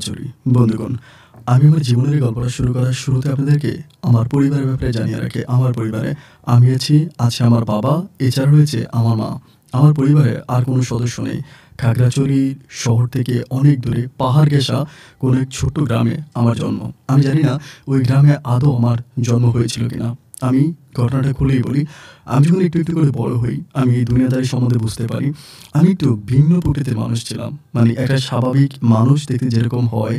খাগড়াছড়ি। বন্ধুগণ, আমি আমার জীবনের এই গল্পটা শুরু করার শুরুতে আপনাদেরকে আমার পরিবারের ব্যাপারে জানিয়ে রাখি। আমার পরিবারে আমি আছে আমার বাবা, এছাড়া রয়েছে আমার মা। আমার পরিবারে আর কোনো সদস্য নেই। খাগড়াছড়ি শহর থেকে অনেক দূরে পাহাড় ঘেঁষা কোনো এক ছোট্ট গ্রামে আমার জন্ম। আমি জানি না ওই গ্রামে আদৌ আমার জন্ম হয়েছিল কিনা। আমি ঘটনাটা খুলেই বলি। আমি যখন একটু একটু করে বড় হই, আমি এই দুনিয়াদারি সম্বন্ধে বুঝতে পারি। আমি একটু ভিন্ন প্রকৃতির মানুষ ছিলাম। মানে একটা স্বাভাবিক মানুষ দেখতে যেরকম হয়,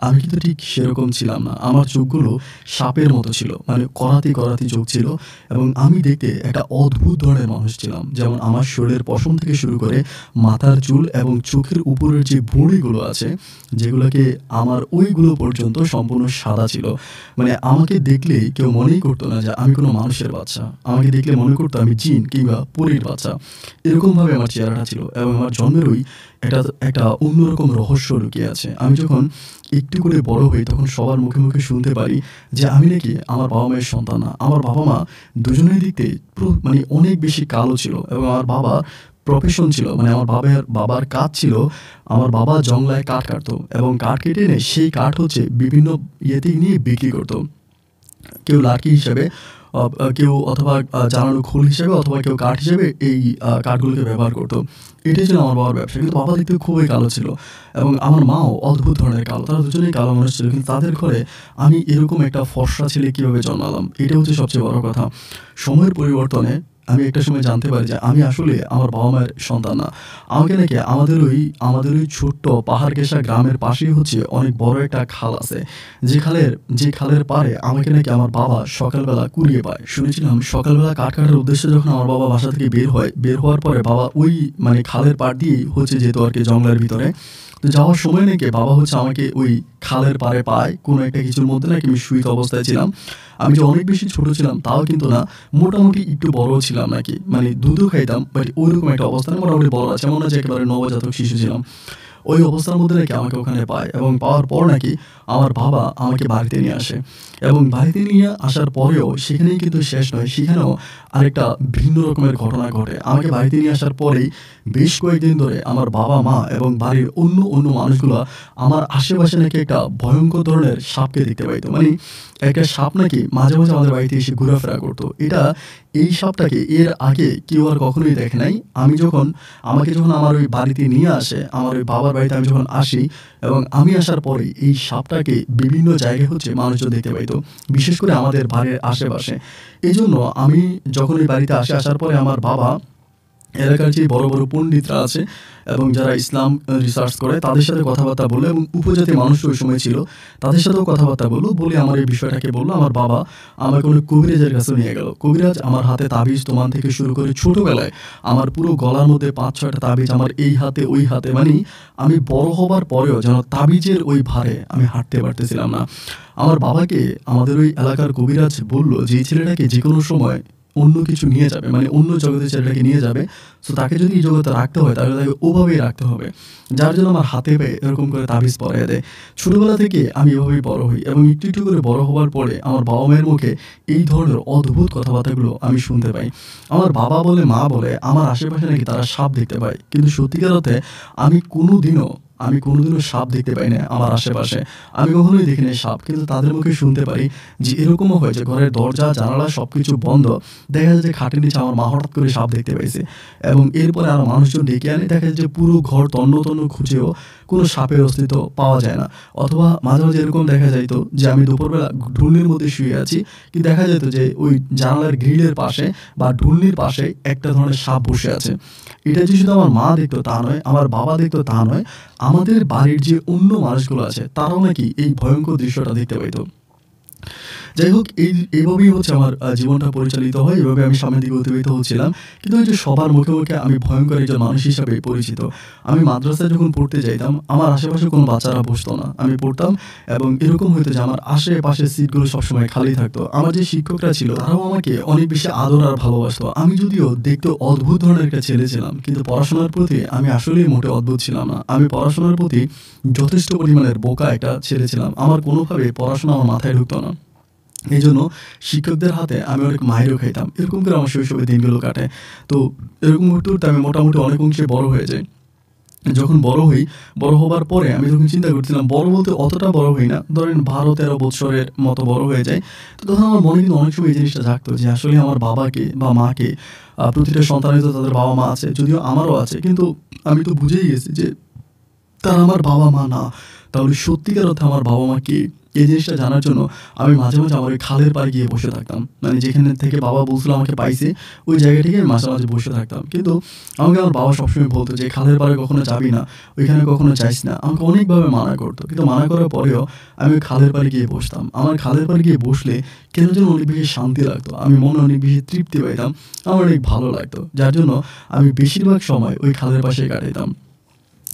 আমি কিন্তু ঠিক সেরকম ছিলাম না। আমার চোখগুলো সাপের মতো ছিল, মানে করাতি করাতি চোখ ছিল, এবং আমি দেখতে একটা অদ্ভুত ধরনের মানুষ ছিলাম। যেমন আমার শরীরের পশম থেকে শুরু করে মাথার চুল এবং চোখের উপরের যে ভুঁড়িগুলো আছে, যেগুলোকে আমার ওইগুলো পর্যন্ত সম্পূর্ণ সাদা ছিল। মানে আমাকে দেখলেই কেউ মনেই করতো না যে আমি কোনো মানুষের বাচ্চা। আমাকে দেখলে মনে করতো আমি জিন কিংবা পরীর বাচ্চা। এরকমভাবে আমার চেহারাটা ছিল, এবং আমার জন্মেরই একটা একটা অন্যরকম রহস্য লুকিয়ে আছে। আমি যখন একটু করে বড় হই, তখন সবার মুখে মুখে শুনতে পারি যে আমি নাকি আমার বাবা মায়ের সন্তান না। আমার বাবা মা দুজনেই দেখতে মানে অনেক বেশি কালো ছিল, এবং আমার বাবার প্রফেশন ছিল, মানে আমার বাবার কাজ ছিল, আমার বাবা জংলায় কাঠ কাটতো, এবং কাঠ কেটে এনে সেই কাঠ হচ্ছে বিভিন্ন ইয়েতে নিয়ে বিক্রি করতো। কেউ লাঠি হিসেবে, কেউ অথবা জ্বালানো খোল হিসেবে, অথবা কেউ কাঠ হিসেবে এই কাঠগুলোকে ব্যবহার করতো। এটাই ছিল আমার বাবার ব্যবসা। কিন্তু বাবা দেখতে খুবই কালো ছিল, এবং আমার মাও অদ্ভুত ধরনের কালো। তারা দুজনেই কালো মানুষ ছিল, কিন্তু তাদের ঘরে আমি এরকম একটা ফর্সা ছেলে কীভাবে জন্মালাম, এটা হচ্ছে সবচেয়ে বড় কথা। সময়ের পরিবর্তনে আমি একটা সময় জানতে পারি যে আমি আসলে আমার বাবা মায়ের সন্তান না। আমাকে নাকি আমাদের ওই ছোট্ট পাহাড় ঘেঁষা গ্রামের পাশেই হচ্ছে অনেক বড় একটা খাল আছে, যে খালের পাড়ে আমাকে নাকি আমার বাবা সকালবেলা কুড়িয়ে পায়। শুনেছিলাম সকালবেলা কাঠ কাটার উদ্দেশ্যে যখন আমার বাবা বাসা থেকে বের হওয়ার পরে বাবা ওই মানে খালের পাড় দিয়েই হচ্ছে যেত আর কি, জঙ্গলের ভিতরে। তো যাওয়ার সময় নাকি বাবা হচ্ছে আমাকে ওই খালের পাড়ে পায় কোনো একটা কিছুর মধ্যে, নাকি আমি শুইত অবস্থায় ছিলাম। আমি যে অনেক বেশি ছোট ছিলাম তাও কিন্তু না, মোটামুটি একটু বড় ছিলাম নাকি, মানে দুধও খাইতাম, বাট ওইরকম একটা অবস্থানে মোটামুটি বড় আছে, এমন না যে একেবারে নবজাতক শিশু ছিলাম। ওই অবস্থার মধ্যে নাকি আমাকে ওখানে পায়, এবং পাওয়ার পর নাকি আমার বাবা আমাকে বাড়িতে নিয়ে আসে। এবং বাড়িতে নিয়ে আসার পরেও সেখানেই কিন্তু শেষ নয়, সেখানেও আরেকটা ভিন্ন রকমের ঘটনা ঘটে। আমাকে বাড়িতে নিয়ে আসার পরেই বেশ কয়েকদিন ধরে আমার বাবা মা এবং বাড়ির অন্য মানুষগুলো আমার আশেপাশে নাকি একটা ভয়ঙ্কর ধরনের সাপকে দেখতে পাইতো। মানে একটা সাপ নাকি মাঝে মাঝে আমাদের বাড়িতে এসে ঘোরাফেরা করতো। এই সাপটাকে এর আগে কেউ আর কখনোই দেখে নাই। আমাকে যখন আমার ওই বাড়িতে নিয়ে আসে, আমার ওই বাবার বাড়িতে আমি যখন আসি, এবং আমি আসার পরে এই সাপটাকে বিভিন্ন জায়গায় হচ্ছে মানুষজন দেখতে পাইতো, বিশেষ করে আমাদের বাড়ির আশেপাশে। এই জন্য আমি যখন ওই বাড়িতে আসার পরে আমার বাবা এলাকার যে বড় বড় পণ্ডিতরা আছে এবং যারা ইসলাম রিসার্চ করে, তাদের সাথে কথাবার্তা বললো, এবং উপজাতি মানুষ ওই সময় ছিল, তাদের সাথেও কথাবার্তা বলে আমার এই বিষয়টাকে বললো। আমার বাবা আমাকে কোনো কবিরাজের কাছে নিয়ে গেল। কবিরাজ আমার হাতে তাবিজ তোমান থেকে শুরু করে ছোটোবেলায় আমার পুরো গলার মধ্যে 5-6টা তাবিজ, আমার এই হাতে ওই হাতে, মানে আমি বড় হবার পরেও যেন তাবিজের ওই ভারে আমি হাঁটতে পারতেছিলাম না। আমার বাবাকে আমাদের ওই এলাকার কবিরাজ বলল যে এই ছেলেটাকে যে কোনো সময় অন্য কিছু নিয়ে যাবে, মানে অন্য জগতে ছেলেটাকে নিয়ে যাবে। তো তাকে যদি এই জগতে রাখতে হয় তাহলে তাকে ওভাবেই রাখতে হবে। যার জন্য আমার হাতে পেয়ে এরকম করে তাবিজ পরাইয়া দেয়। ছোটোবেলা থেকে আমি এভাবেই বড় হই, এবং একটু একটু করে বড় হওয়ার পরে আমার বাবা মায়ের মুখে এই ধরনের অদ্ভুত কথাবার্তাগুলো আমি শুনতে পাই। আমার বাবা বলে, মা বলে আমার আশেপাশে নাকি তারা সাপ দেখতে পায়, কিন্তু সত্যিকার অর্থে আমি কোনোদিনও সাপ দেখতে পাই না আমার আশেপাশে। আমি কখনোই দেখিনি সাপ, কিন্তু তাদের মুখে শুনতে পারি যে এরকমও হয় যে ঘরের দরজা জানালা সব কিছু বন্ধ, দেখা যায় যে খাটের নিচে আমার মা হঠাৎ করে সাপ দেখতে পাইছে, এবং এরপরে আরও মানুষজন ডেকে আনে, দেখা যায় যে পুরো ঘর তন্ন খুঁজেও কোনো সাপের অস্তিত্ব পাওয়া যায় না। অথবা মাঝে মাঝে এরকম দেখা যাইতো যে আমি দুপুরবেলা ঢুলনির মধ্যে শুয়ে আছি, কিন্তু দেখা যেত যে ওই জানালার গ্রিলের পাশে বা ঢুলনির পাশে একটা ধরনের সাপ বসে আছে। এটা যে শুধু আমার মা দেখতো তা নয়, আমার বাবা দেখতো তা নয়, আমাদের বাড়ির যে অন্য মানুষগুলো আছে তারাও নাকি এই ভয়ঙ্কর দৃশ্যটা দেখতে পাইতো। যাই হোক, এইভাবেই হচ্ছে আমার জীবনটা পরিচালিত হয়, এভাবে আমি সামনের দিকে অতিবাহিত হচ্ছিলাম। কিন্তু ওই যে সবার মুখে মুখে আমি ভয়ঙ্কর একজন মানুষ হিসাবে পরিচিত। আমি মাদ্রাসায় যখন পড়তে যাইতাম, আমার আশেপাশে কোনো বাচ্চারা বসতো না, আমি পড়তাম, এবং এরকম হইতো যে আমার আশেপাশের সিটগুলো সবসময় খালি থাকতো। আমার যে শিক্ষকরা ছিল তারাও আমাকে অনেক বেশি আদর আর ভালোবাসতো। আমি যদিও দেখতে অদ্ভুত ধরনের একটা ছেলে ছিলাম, কিন্তু পড়াশোনার প্রতি আমি আসলেই মোটে অদ্ভুত ছিলাম না। আমি পড়াশোনার প্রতি যথেষ্ট পরিমাণের বোকা একটা ছেলে ছিলাম। আমার কোনোভাবে পড়াশোনা আমার মাথায় ঢুকতো না। এই জন্য শিক্ষকদের হাতে আমি অনেক মাইরও খাইতাম। এরকম করে আমার শৈশবের দিনগুলো কাটে। তো এরকম করতে করতে আমি মোটামুটি অনেক অংশে বড় হয়ে যাই। যখন বড় হবার পরে আমি যখন চিন্তা করছিলাম, বড় বলতে অতটা বড় হই না, ধরেন ১২-১৩ বৎসরের মতো বড় হয়ে যাই। তো তখন আমার মনে কিন্তু অনেক সময় এই জিনিসটা জাগতো যে আসলে আমার বাবাকে বা মাকে, প্রতিটা সন্তানের তো তাদের বাবা-মা আছে। যদিও আমারও আছে। কিন্তু আমি তো বুঝেই গেছি যে তারা আমার বাবা-মা না। তাহলে সত্যিকার অর্থে আমার বাবা-মা কে? এই জিনিসটা জানার জন্য আমি মাঝে, মাঝে আমার ওই খালের পাড়ে গিয়ে বসে থাকতাম। মানে যেখানে থেকে বাবা বলছিল আমাকে পাইছে, ওই জায়গাটিকে আমি মাঝে, মাঝে বসে থাকতাম। কিন্তু আমাকে আমার বাবা সবসময় বলত যে, "খালের পাড়ে কখনো যাবি না, ওইখানে কখনো যাইস না।" আমাকে অনেকভাবে মানা করত। কিন্তু মানা করার পরেও আমি ওই খালের পাড়ে গিয়ে বসতাম। আমার খালের পাড়ে গিয়ে বসলে কেন যেন অনেক বেশি শান্তি লাগতো। আমি মনে অনেক বেশি তৃপ্তি পাইতাম। আমার অনেক ভালো লাগতো। যার জন্য আমি বেশিরভাগ সময় ওই খালের পাশেই কাটাইতাম।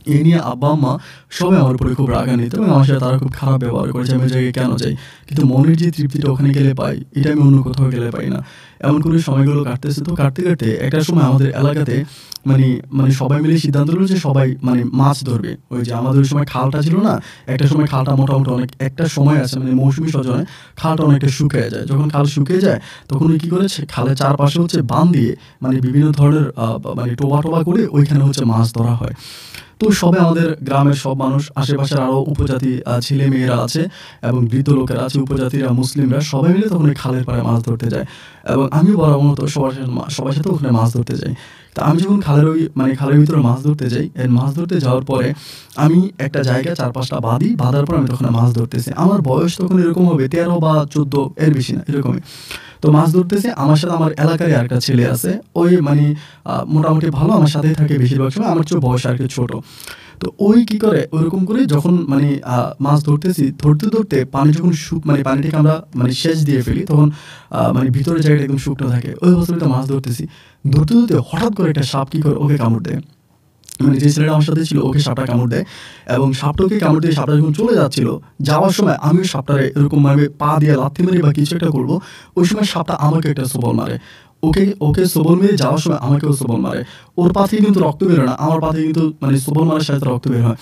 এই নিয়ে আব্বা-আম্মা সবাই আমার উপরে খুব রাগান্বিত এবং আমার সাথে তারা খুব খারাপ ব্যবহার করেছে। আমি ওই জায়গায় কেন যাই? কিন্তু মনের যে তৃপ্তিটা ওখানে গেলে পাই, এটা আমি অন্য কোথাও গেলে পাই না। এমন করে সময়গুলো কাটতেছে। তো কাটতে, কাটতে একটা সময় আমাদের এলাকাতে মানে মানে সবাই মিলে সিদ্ধান্ত হলো যে সবাই মানে মাছ ধরবে। ওই যে আমাদের ওই সময় খালটা ছিল না? একটা সময় খালটা মোটামুটি অনেক একটা সময় আছে মানে মৌসুমী সজনে খালটা অনেকটা শুকিয়ে যায়। যখন খাল শুকিয়ে যায় তখন ওই কী করেছে খালের চারপাশে হচ্ছে বাঁধ দিয়ে মানে বিভিন্ন ধরনের মানে টোবা করে ওইখানে হচ্ছে মাছ ধরা হয়। তো সবাই আমাদের গ্রামের সব মানুষ, আশেপাশের আরও উপজাতি ছেলেমেয়েরা আছে এবং বৃদ্ধ লোকেরা আছে, উপজাতিরা, মুসলিমরা সবাই মিলে তখন ওই খালের পাড়ে মাছ ধরতে যায়। এবং আমিও বরাবর সবার সাথে ওখানে মাছ ধরতে যাই। তা আমি যখন খালের ভিতরে মাছ ধরতে যাই, মাছ ধরতে যাওয়ার পরে আমি একটা জায়গায় ৪-৫ টা বাঁধি। বাঁধার পর আমি তখন মাছ ধরতেছি। আমার বয়স তখন এরকম হবে ১৩ বা ১৪, এর বেশি না, এরকমই। তো মাছ ধরতেছি, আমার সাথে আমার এলাকারই আরেকটা ছেলে আছে। ওই মানে মোটামুটি ভালো, আমার সাথেই থাকে বেশিরভাগ সময়। আমার চেয়েও বয়সে আরেকটু ছোট। তো ওই কি করে ওরকম করে যখন মানে মাছ ধরতেছি, ধরতে, ধরতে পানি যখন মানে পানিটাকে আমরা মানে সেচ দিয়ে ফেলি তখন মানে ভিতরের জায়গাটা একদম শুকনো থাকে। ওই অবস্থায় মাছ ধরতেছি। ধরতে, ধরতে হঠাৎ করে একটা সাপ কি করে ওকে কামড় দেয়। মানে যে ছেলেটা আমার সাথে ছিল ওকে সাপটা কামড় দেয় এবং সাপটাকে কামড় দিয়ে সাপটা যখন চলে যাচ্ছিল, যাওয়ার সময় আমিও সাপটারে এরকমভাবে পা দিয়ে লাথি মেরে বা কিছু একটা করব। ওই সময় সাপটা আমাকে একটা সবল মারে। ওকে সবল মেরে যাওয়ার সময় আমাকেও সবল মারে। ওর পা থেকে কিন্তু রক্ত বের হয় না। আমার পা থেকে কিন্তু মানে সবল মারার সাথে রক্ত বের হয়।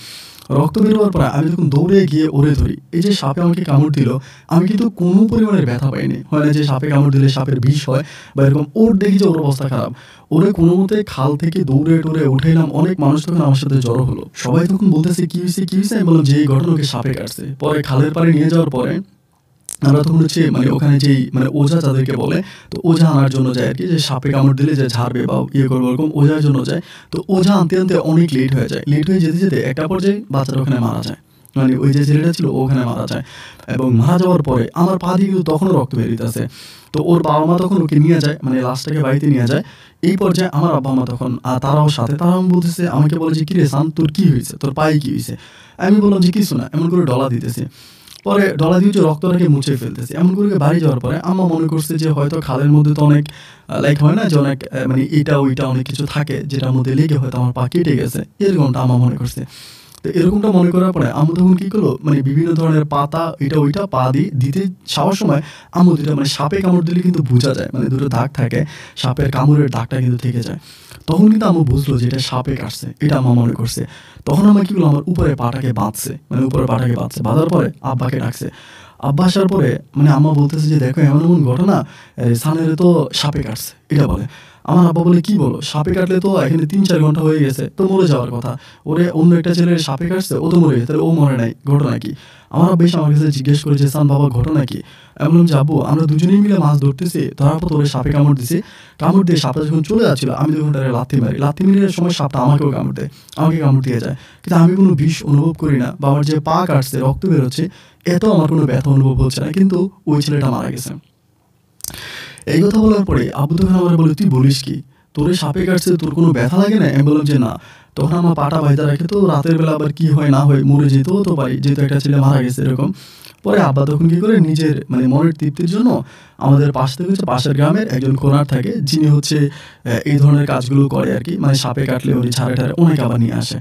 রক্ত বের হওয়ার পরে আমি যখন দৌড়ে গিয়ে ওরে ধরি। এই যে সাপে আমাকে কামড় দিল, আমি কিন্তু কোনো পরিমাণের ব্যথা পাইনি। হয় না যে সাপে কামড় দিলে সাপের বিষ হয় বা এরকম। ওর দেখি যে ওর অবস্থা খারাপ। ওরে কোনোমতে খাল থেকে দৌড়ে টৌড়ে উঠে এলাম। অনেক মানুষ তখন আমার সাথে জড়ো হলো। সবাই তখন বলতেছে, "কি হইছে, কি হইছে?" আমি বললাম যে, "এই ঘটনা, ওকে সাপে কাটছে।" পরে খালের পাড়ে নিয়ে যাওয়ার পরে আমরা তখন হচ্ছে মানে ওখানে যেই মানে ওঝা যাদেরকে বলে, তো ওঝা আনার জন্য যায় আরকি, যে সাপে কামড় দিলে যে ঝাড়বে বা ইয়ে করবে ওরকম ওঝার জন্য যায়। তো ওঝা আনতে, আনতে অনেক লেট হয়ে যায়। লেট হয়ে যেতে, যেতে একটা পর্যায়ে বাচ্চাটা ওখানে মারা যায়। মানে ওই যে ছেলেটা ছিল ও ওখানে মারা যায়। এবং মারা যাওয়ার পরে আমার পা দিয়ে কিন্তু তখনও রক্ত বের হইতাছে। তো ওর বাবা-মা তখন ওকে নিয়ে যায়, মানে লাশটাকে বাড়িতে নিয়ে যায়। এই পর্যায়ে আমার আব্বা-মা তখন তারাও সাথে। তারাও বলতেছে, আমাকে বলে যে, "কিরে সান, তোর কি হইছে? তোর পায়ে কি হইছে?" আমি বললাম যে, "কিছু না।" এমন করে ডলা দিতেছে। পরে ডলা দিয়ে হচ্ছে রক্তটাকে মুছে ফেলতেছি। এমন করে বাড়ি যাওয়ার পরে আম্মা মনে করছে যে হয়তো খালের মধ্যে তো অনেক লাইক হয় না যে অনেক মানে এটা ওইটা অনেক কিছু থাকে যেটার মধ্যে লেগে হয়তো আমার পা কেটে গেছে। এরকমটা আম্মা মনে করছে। তো এরকমটা মনে করার পরে আম্মু তখন কি করলো, মানে বিভিন্ন ধরনের পাতা এটা ওইটা পা দিয়ে দিতে যাওয়ার সময় আম্মু ২ টা মানে সাপে কামড় দিলে কিন্তু বোঝা যায়। মানে ২ টো দাগ থাকে। সাপের কামড়ের দাগটা কিন্তু থেকে যায়। তখন কিন্তু আম্মু বুঝলো যে এটা সাপে কাটছে। এটা আম্মা মনে করছে। তখন আম্মা কি করলো, আমার উপরে পাটাকে বাঁধছে। মানে উপরের পাটাকে বাঁধছে। বাঁধার পরে আব্বাকে ডাকছে। আব্বা আসার পরে মানে আম্মা বলতেছে যে, "দেখো এমন, এমন ঘটনা, সানেরে তো সাপে কাটছে।" এটা বলে। আমার আব্বা বলে, "কি বলো? সাপে কাটলে তো এখানে ৩-৪ ঘন্টা হয়ে গেছে। তো মরে যাওয়ার কথা। ওরে অন্য একটা ছেলের সাপে কাটছে, ও তো মরে গেছে। তাহলে ও মরে নাই। ঘটনা কি?" আমার আব্বা এসে আমার কাছে জিজ্ঞেস করে যে, "সান বাবা ঘটনা কি?" আমি বললাম যে, "আব্বু আমরা দুজনেই মিলে মাছ ধরতেছি। ধরার পর তো ওরে সাপে কামড় দিছে। কামড় দিয়ে সাপটা যখন চলে যাচ্ছিল আমি তখন তারে লাথি মারি। লাথি মারার সময় সাপটা আমাকেও কামড় দেয়। আমাকে কামড় দিয়ে যায়। কিন্তু আমি কোনো বিষ অনুভব করি না বা আমার যে পা কাটছে, রক্ত বের হচ্ছে, এতেও আমার কোনো ব্যথা অনুভব হচ্ছে না। কিন্তু ওই ছেলেটা মারা গেছে।" এই কথা বলার পরে আব্বু তখন আমারে বলে, "তুই বলিস কি? তোরে সাপে কাটছে, তোর কোনো ব্যথা লাগে নাই?" আমি বললাম যে, "না।" তখন আমার পাটা বাইধা রাখে, তো রাতের বেলা আবার কি হয় না হয় মরে যেতেও তো পারি, যেহেতু একটা ছেলে মারা গেছে এরকম। পরে আব্বা তখন কি করে নিজের মানে মনের তৃপ্তির জন্য আমাদের পাশ থেকে হচ্ছে পাশের গ্রামের একজন কোনার থাকে, যিনি হচ্ছে এই ধরনের কাজগুলো করে আরকি। মানে সাপে কাটলে উনি ঝাড়ে-টাড়ে অনেক আবার নিয়ে আসে।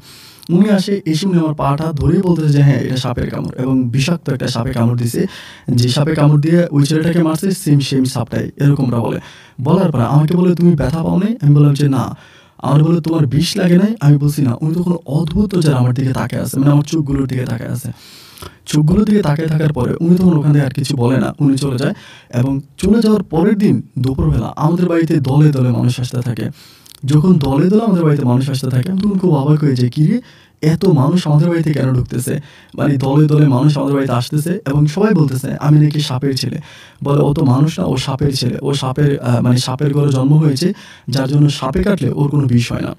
উনি আসে, এসে উনি আমার পাটা ধরেই বলতেছে যে, "হ্যাঁ, এটা সাপের কামড় এবং বিষাক্ত একটা সাপে কামড় দিছে। যে সাপে কামড় দিয়ে ওই ছেলেটাকে মারছে সেম সাপটাই।" এরকমটা বলে। বলার পরে আমাকে বলে, "তুমি ব্যথা পাও নাই?" আমি বললাম যে, "না।" আমার বলে, "তোমার বিষ লাগে নাই?" আমি বলছি, "না।" উনি তখন অদ্ভুত নজরে আমার দিকে তাকায় আছে। মানে আমার চোখগুলোর দিকে তাকায় আছে। চোখগুলোর দিকে তাকিয়ে থাকার পরে উনি তখন ওখান থেকে আর কিছু বলে না। উনি চলে যায় এবং চলে যাওয়ার পরের দিন দুপুরবেলা আমাদের বাড়িতে দলে, দলে মানুষ আসতে থাকে। যখন দলে দলে আমাদের বাড়িতে মানুষ আসতে থাকে আমি তখন খুব অবাক হয়ে যাই, কী রে এত মানুষ আমাদের বাড়িতে কেন ঢুকতেছে, মানে দলে দলে মানুষ আমাদের বাড়িতে আসতেছে এবং সবাই বলতেছে আমি নাকি সাপের ছেলে। বলে অত মানুষ না, ও সাপের ছেলে, ও সাপের মানে সাপের ঘরে জন্ম হয়েছে, যার জন্য সাপে কাটলে ওর কোনো বিষ হয় না,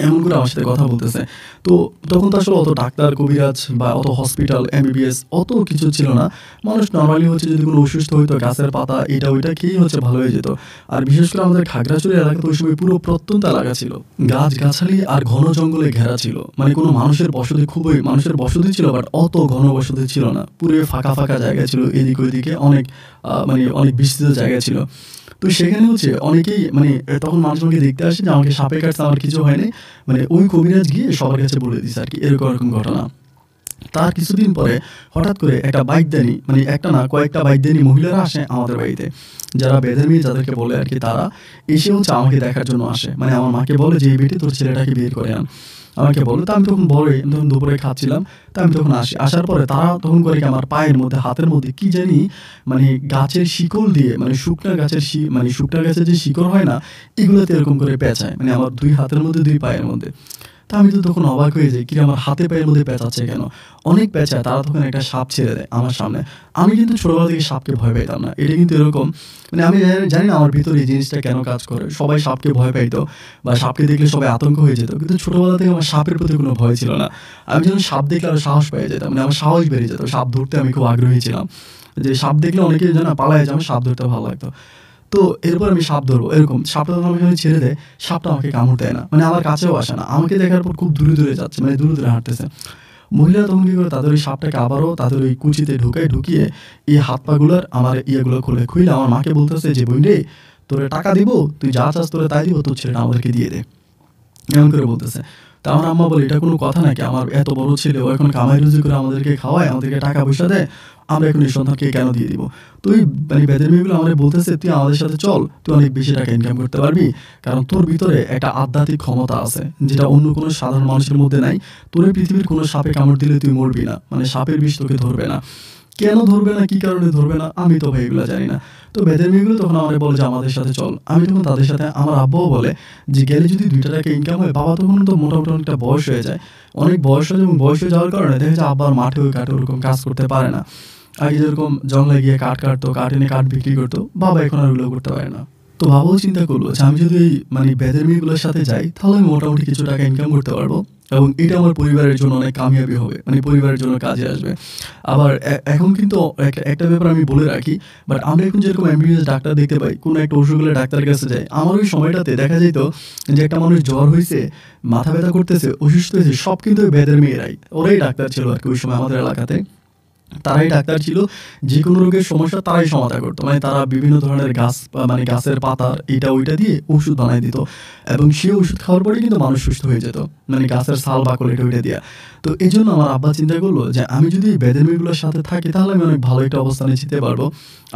এমন করে আমার সাথে কথা বলতেছে। তো তখন তো আসলে অত ডাক্তার কবিরাজ বা অত হসপিটাল এমবিবিএস অত কিছু ছিল না। মানুষ নর্মালি হচ্ছে যদি কোনো অসুস্থ হইতো গাছের পাতা এটা ওইটা খেয়েই হচ্ছে ভালো হয়ে যেত। আর বিশেষ করে আমাদের খাগড়াছড়ি এলাকা তো ওই সময় পুরো প্রত্যন্ত এলাকা ছিল, গাছগাছালি আর ঘন জঙ্গলে ঘেরা ছিল, মানে কোনো মানুষের বসতি, খুবই মানুষের বসতি ছিল বাট অত ঘন বসতি ছিল না, পুরো ফাঁকা ফাঁকা জায়গা ছিল, এদিক ওইদিকে অনেক মানে অনেক বিস্তৃত জায়গা ছিল। তো সেখানে হচ্ছে অনেকেই মানে তখন মানুষ আমাকে দেখতে আসে যে আমাকে সাপে কাটছে, আমার কিছু হয়নি, মানে ওই কবিরাজ গিয়ে সবার কাছে বলে দিছে আর কি, এরকম এরকম ঘটনা। তার কিছুদিন পরে হঠাৎ করে একটা বাইকদানি, মানে একটা না কয়েকটা বাইকদানি মহিলারা আসে আমাদের বাড়িতে, যারা বেদের মেয়ে যাদেরকে বলে আর কি, তারা এসে হচ্ছে আমাকে দেখার জন্য আসে। মানে আমার মাকে বলে যে এই বেটি তোর ছেলেটাকে বের করে আন, আমাকে বলে। তো আমি তখন বড়ই, আমি তখন দুপুরে খাচ্ছিলাম, তো আমি তখন আসি, আসার পরে তারা তখন করে কি আমার পায়ের মধ্যে হাতের মধ্যে কি জানি মানে গাছের শিকড় দিয়ে, মানে শুকনা গাছের মানে শুকনা গাছের যে শিকড় হয় না এগুলোতে এরকম করে পেঁচায়, মানে আমার দুই হাতের মধ্যে দুই পায়ের মধ্যে। তা আমি তো তখন অবাক হয়ে যাই, কি আমার হাতে পায়ের মধ্যে পেঁচাচ্ছে কেন, অনেক পেঁচায়। তারা তখন একটা সাপ ছেড়ে দেয় আমার সামনে। আমি কিন্তু ছোটবেলা থেকে সাপকে ভয় পাইতাম না, এটা কিন্তু এরকম মানে আমি জানি না আমার ভিতরে এই জিনিসটা কেন কাজ করে, সবাই সাপকে ভয় পাইতো বা সাপকে দেখলে সবাই আতঙ্ক হয়ে যেত, কিন্তু ছোটবেলা থেকে আমার সাপের প্রতি কোনো ভয় ছিল না। আমি যখন সাপ দেখলে আরো সাহস পেয়ে যেতাম, মানে আমার সাহস বেড়ে যেত, সাপ ধরতে আমি খুব আগ্রহী ছিলাম, যে সাপ দেখলে অনেকেই জানা পালায় যায়, আমার সাপ ধরতে ভালো লাগতো। তো এরপর আমি সাপ ধরবো, এরকম সাপটা যখন আমাকে ছেড়ে দেয়, সাপটা আমাকে কামড় দেয় না, মানে আমার কাছেও আসে না, আমাকে দেখার পর খুব দূরে দূরে যাচ্ছে, মানে দূরে দূরে হাঁটতেছে। মহিলারা তখন কী করে, তাদের ওই সাপটাকে আবারও তাদের ওই কুচিতে ঢুকিয়ে এই হাত পাগুলোর আমার ইয়েগুলো খুলে আমার মাকে বলতেছে যে বোন রে তোরে টাকা দিব, তুই যা চাস তোরে তাই দিব, তোর ছেলেটা আমাদেরকে দিয়ে দে, এমন করে বলতেছে। তা আমার আম্মা বলে এটা কোনো কথা নাকি, আমার এত বড় ছেলে ও এখন কামাই রুজি করে আমাদেরকে খাওয়ায়, আমাদেরকে টাকা পয়সা দেয়, আমরা এখন এই সন্তানকে কেন দিয়ে দিব। তো ওই মানে বেদের মেয়েগুলো আমাদের বলতেছে তুই আমাদের সাথে চল, তুই অনেক বেশি টাকা ইনকাম করতে পারবি, কারণ তোর ভিতরে একটা আধ্যাত্মিক ক্ষমতা আছে যেটা অন্য কোনো সাধারণ মানুষের মধ্যে নাই। তোর এই পৃথিবীর কোনো সাপে কামড় দিলে তুই মরবি না, মানে সাপের বিষ তোকে ধরবে না। কেন ধরবে না, কী কারণে ধরবে না, আমি তো ভাই এগুলো জানি না। তো বেদের মেয়েগুলো তখন আমাদের বলে যে আমাদের সাথে চল। আমি তখন তাদের সাথে, আমার আব্বাও বলে যে গেলে যদি 2টা টাকা ইনকাম হয়, বাবা তখন তো মোটামুটি অনেকটা বয়স হয়ে যায়, অনেক বয়স হয়ে যায়, এবং বয়স হয়ে যাওয়ার কারণে দেখা যায় আব্বার মাঠে ওই কাঠে ওরকম কাজ করতে পারে না। আগে যেরকম জঙ্গলে গিয়ে কাঠ কাটতো, কাঠ এনে কাঠ বিক্রি করতো, বাবা এখন আর ওগুলো করতে পারে না। তো বাবাও চিন্তা করলো যে আমি যদি এই মানে বেদের মেয়েগুলোর সাথে যাই তাহলে আমি মোটামুটি কিছু টাকা ইনকাম করতে পারবো, এবং এটা আমার পরিবারের জন্য অনেক কামিয়াবি হবে, মানে পরিবারের জন্য কাজে আসবে। আবার এখন কিন্তু একটা ব্যাপার আমি বলে রাখি, বাট আমরা এখন যেরকম এমবিবিএস ডাক্তার দেখতে পাই, কোনো একটা অসুখ হলে ডাক্তারের কাছে যাই, আমার ওই সময়টাতে দেখা যেত যে একটা মানুষ জ্বর হয়েছে, মাথা ব্যথা করতেছে, অসুস্থ হয়েছে, সব কিন্তু ওই বেদের মেয়েরাই, ওরাই ডাক্তার ছিল আর কি ওই সময় আমাদের এলাকাতে। তারাই ডাক্তার ছিল, যে কোনো রোগের সমস্যা তারাই সমাধান করতো, মানে তারা বিভিন্ন ধরনের গাছ মানে গাছের পাতা এটা ওইটা দিয়ে ওষুধ বানাই দিত, এবং সেই ওষুধ খাওয়ার পরে কিন্তু মানুষ সুস্থ হয়ে যেত, মানে গাছের ছাল বাকল এটা ওইটা দিয়া। তো এই জন্য আমার আব্বা চিন্তা করলো যে আমি যদি এই বেদের মেয়েগুলোর সাথে থাকি তাহলে আমি অনেক ভালো একটা অবস্থানে যেতে পারবো,